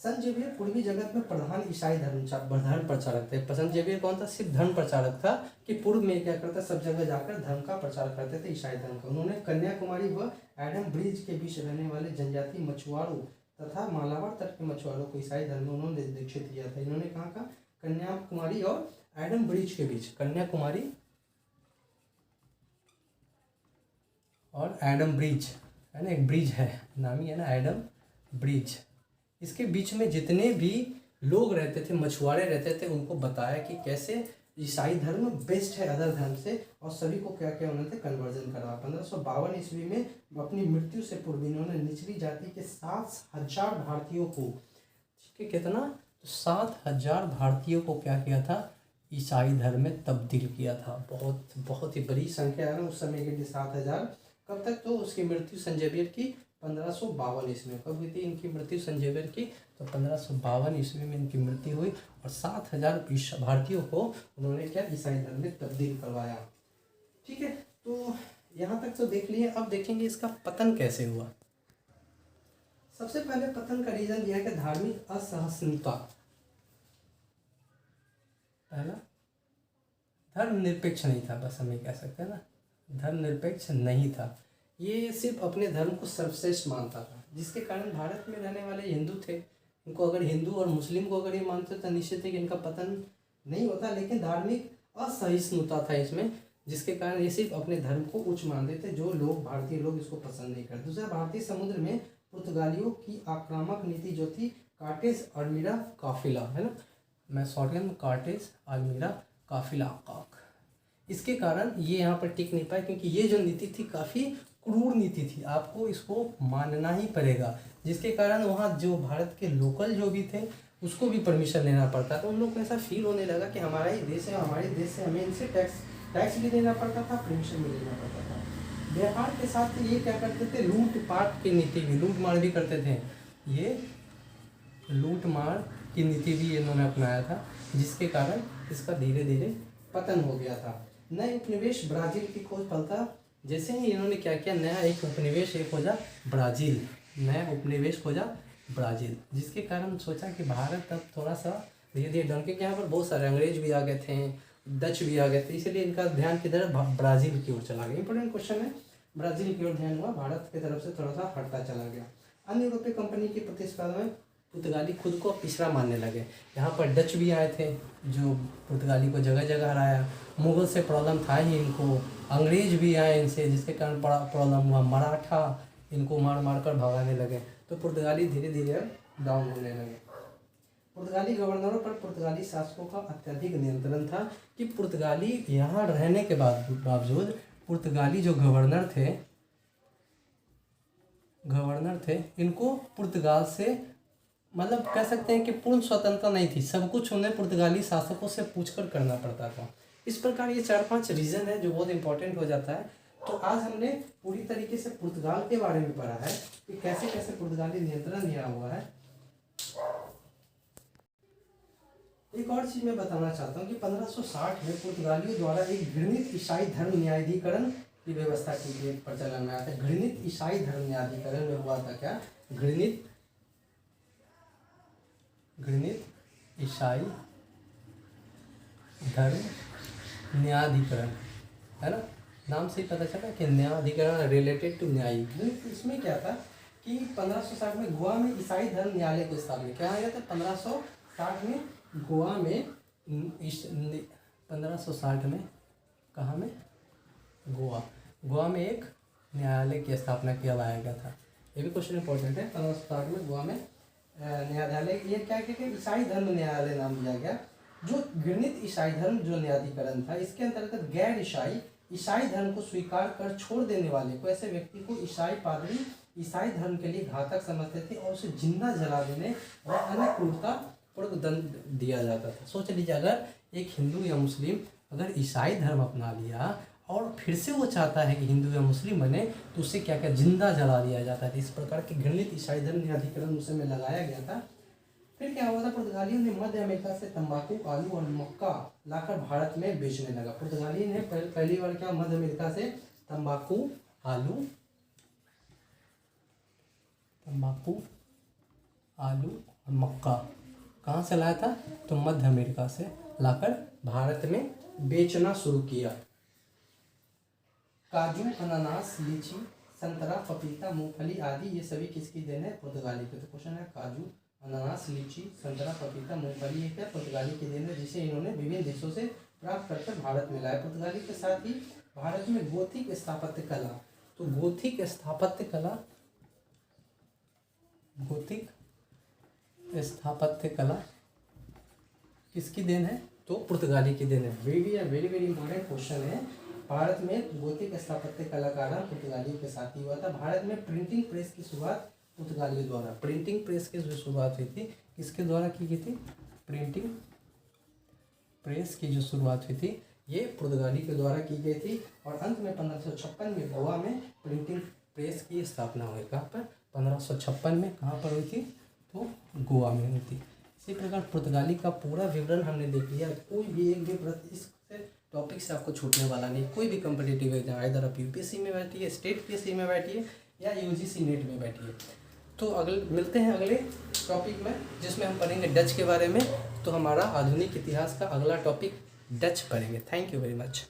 संत जेवियर पूर्वी जगत में प्रधान ईसाई धर्म प्रचारक थे। संत जेवियर कौन था, सिर्फ धर्म प्रचारक था, कि पूर्व में क्या करता, सब जगह जाकर धर्म का प्रचार करते थे, ईसाई धर्म का। उन्होंने कन्याकुमारी व एडम ब्रिज के बीच रहने वाले जनजातीय मछुआरों तथा मालाबार तट के मछुआरों को ईसाई धर्म में उन्होंने दीक्षित किया था। इन्होंने कहाँ का, कन्याकुमारी और एडम ब्रिज के बीच, कन्याकुमारी और एडम ब्रिज है ना, एक ब्रिज है, नामी है ना, एडम ब्रिज। इसके बीच में जितने भी लोग रहते थे, मछुआरे रहते थे, उनको बताया कि कैसे ईसाई धर्म बेस्ट है अदर धर्म से, और सभी को क्या क्या उन्होंने कन्वर्जन करा। 1552 ईस्वी में अपनी मृत्यु से पूर्व इन्होंने निचली जाति के 7,000 भारतीयों को, ठीक है, कितना, तो 7,000 भारतीयों को क्या किया था, ईसाई धर्म में तब्दील किया था। बहुत बहुत ही बड़ी संख्या है उस समय के लिए 7,000। कब तक, तो उसकी मृत्यु संत जेवियर की 1552 ईस्वी में। कब हुई थी इनकी मृत्यु संत जेवियर की, तो 1552 ईस्वी में इनकी मृत्यु हुई, और 7,000 भारतीयों को उन्होंने क्या, ईसाई धर्म में तब्दील करवाया। ठीक है, तो यहाँ तक तो देख लिए। अब देखेंगे इसका पतन कैसे हुआ। सबसे पहले पतन का रीजन यह है कि धार्मिक असहिष्णुता। पहला, धर्मनिरपेक्ष नहीं था, बस हम ये कह सकते हैं ना, धर्मनिरपेक्ष नहीं था। ये सिर्फ अपने धर्म को सर्वश्रेष्ठ मानता था, जिसके कारण भारत में रहने वाले हिंदू थे, इनको अगर हिंदू और मुस्लिम को अगर ये मानते तो निश्चित है कि इनका पतन नहीं होता। लेकिन धार्मिक असहिष्णुता था इसमें, जिसके कारण ये सिर्फ अपने धर्म को उच्च मानते थे, जो लोग, भारतीय लोग इसको पसंद नहीं करते। दूसरा, भारतीय समुद्र में पुर्तगालियों की आक्रामक नीति जो थी, कार्टेज अल्मीरा काफिला, है ना, मैं शॉर्टकट, कार्टेज अल्मीरा काफिला काक, इसके कारण ये यहाँ पर टिक नहीं पाए, क्योंकि ये जो नीति थी काफ़ी क्रूर नीति थी, आपको इसको मानना ही पड़ेगा। जिसके कारण वहाँ जो भारत के लोकल जो भी थे, उसको भी परमिशन लेना पड़ता था। उन लोग को ऐसा फील होने लगा कि हमारा ही देश है, हमारे देश से हमें इनसे टैक्स भी देना पड़ता था, परमिशन भी लेना पड़ता था। व्यापार के साथ ये क्या करते थे, लूट पाट की नीति भी, लूट मार भी करते थे। ये लूट मार की नीति भी इन्होंने अपनाया था, जिसके कारण इसका धीरे धीरे पतन हो गया था। नए उपनिवेश ब्राज़ील की खोज फलता, जैसे ही इन्होंने क्या किया, नया एक उपनिवेश एक खोजा ब्राज़ील, नया उपनिवेश खोजा ब्राज़ील, जिसके कारण सोचा कि भारत अब थोड़ा सा धीरे धीरे डाउन, क्योंकि यहाँ पर बहुत सारे अंग्रेज भी आ गए थे, डच भी आ गए थे, इसलिए इनका ध्यान किधर, ब्राज़ील की ओर चला गया। इंपॉर्टेंट क्वेश्चन है, ब्राज़ील की ओर ध्यान हुआ, भारत की तरफ से थोड़ा सा हटता चला गया। अन्य यूरोपीय कंपनी की प्रतिस्पर्धा में पुर्तगाली खुद को पिछड़ा मानने लगे। यहाँ पर डच भी आए थे जो पुर्तगाली को जगह जगह हराया। मुग़ल से प्रॉब्लम था ही इनको, अंग्रेज भी आए इनसे जिसके कारण बड़ा प्रॉब्लम हुआ। मराठा इनको मार मार कर भगाने लगे, तो पुर्तगाली धीरे धीरे डाउन होने लगे। पुर्तगाली गवर्नरों पर पुर्तगाली शासकों का अत्यधिक नियंत्रण था कि पुर्तगाली यहाँ रहने के बावजूद पुर्तगाली जो गवर्नर थे इनको पुर्तगाल से मतलब कह सकते हैं कि पूर्ण स्वतंत्रता नहीं थी, सब कुछ उन्हें पुर्तगाली शासकों से पूछकर करना पड़ता था। इस प्रकार ये 4-5 रीज़न है जो बहुत इंपॉर्टेंट हो जाता है। तो आज हमने पूरी तरीके से पुर्तगाल के बारे में पढ़ा है कि कैसे कैसे पुर्तगाली नियंत्रण लिया हुआ है। एक और चीज़ मैं बताना चाहता हूँ कि 1560 में पुर्तगालियों द्वारा एक घृणित ईसाई धर्म न्यायाधिकरण की व्यवस्था की गई, प्रचलन में आया था। घृणित ईसाई धर्म न्यायाधिकरण में हुआ था क्या? घृणित ईसाई धर्म न्यायाधिकरण, है ना, नाम से ही पता चला कि न्यायाधिकरण रिलेटेड टू न्यायिक। इसमें क्या था कि 1560 में गोवा में ईसाई धर्म न्यायालय को स्थापित किया गया था। 1560 में गोवा में 1560 में कहाँ में? गोवा में एक न्यायालय की स्थापना किया गया था। ये भी क्वेश्चन इंपॉर्टेंट है। 1560 में गोवा में न्यायालय, ये क्या कि ईसाई धर्म न्यायालय नाम दिया गया। जो घृणित ईसाई धर्म जो न्यायाधिकरण था, इसके अंतर्गत गैर ईसाई धर्म को स्वीकार कर छोड़ देने वाले को, ऐसे व्यक्ति को ईसाई पादरी ईसाई धर्म के लिए घातक समझते थे और उसे जिंदा जला देने और अन्य क्रूरता पूर्वक दंड दिया जाता था। सोच लीजिए, अगर एक हिंदू या मुस्लिम अगर ईसाई धर्म अपना लिया और फिर से वो चाहता है कि हिंदू या मुस्लिम बने, तो उसे क्या क्या जिंदा जला दिया जाता है। इस प्रकार के घृणित ईसाई धर्म न्यायाधिकरण उस समय लगाया गया था। फिर क्या हुआ था? पुर्तगालियों ने मध्य अमेरिका से तंबाकू, आलू और मक्का लाकर भारत में बेचने लगा। पुर्तगाली ने पहली बार क्या मध्य अमेरिका से तंबाकू, आलू और मक्का कहाँ से लाया था? तो मध्य अमेरिका से लाकर भारत में बेचना शुरू किया। काजू, अनानास, लीची, संतरा, पपीता, मूंगफली आदि ये सभी किसकी देन है? पुर्तगाली की। तो क्वेश्चन है काजू, अनानास, लीची, संतरा, पपीता, मूंगफली, ये क्या पुर्तगाली की देन है, जिसे इन्होंने विभिन्न देशों से प्राप्त करके भारत में लाया। पुर्तगाली के साथ ही भारत में गोथिक स्थापत्य कला, तो गोथिक स्थापत्य कला किसकी देन है? तो पुर्तगाली की देन है। वेरी इंपॉर्टेंट क्वेश्चन है। भारत में गोथिक स्थापत्य कला का आरंभ पुर्तगालियों के साथ ही हुआ था। भारत में प्रिंटिंग प्रेस की शुरुआत पुर्तगालियों द्वारा, प्रिंटिंग प्रेस की जो शुरुआत हुई थी किसके द्वारा की गई थी? प्रिंटिंग प्रेस की जो शुरुआत हुई थी ये पुर्तगाली के द्वारा की गई थी। और अंत में 1556 में गोवा में प्रिंटिंग प्रेस की स्थापना हुई। कहाँ पर? 1556 में कहाँ पर हुई थी? तो गोवा में हुई थी। इसी प्रकार पुर्तगाली का पूरा विवरण हमने देख लिया। कोई भी एक भी इससे टॉपिक से आपको छूटने वाला नहीं। कोई भी कम्पिटिटिव एग्जाम, इधर आप यूपीएससी में बैठिए, स्टेट पीएससी में बैठिए या यूजीसी नेट में बैठिए। तो मिलते हैं अगले टॉपिक में, जिसमें हम पढ़ेंगे डच के बारे में। तो हमारा आधुनिक इतिहास का अगला टॉपिक डच पढ़ेंगे। Thank you very much.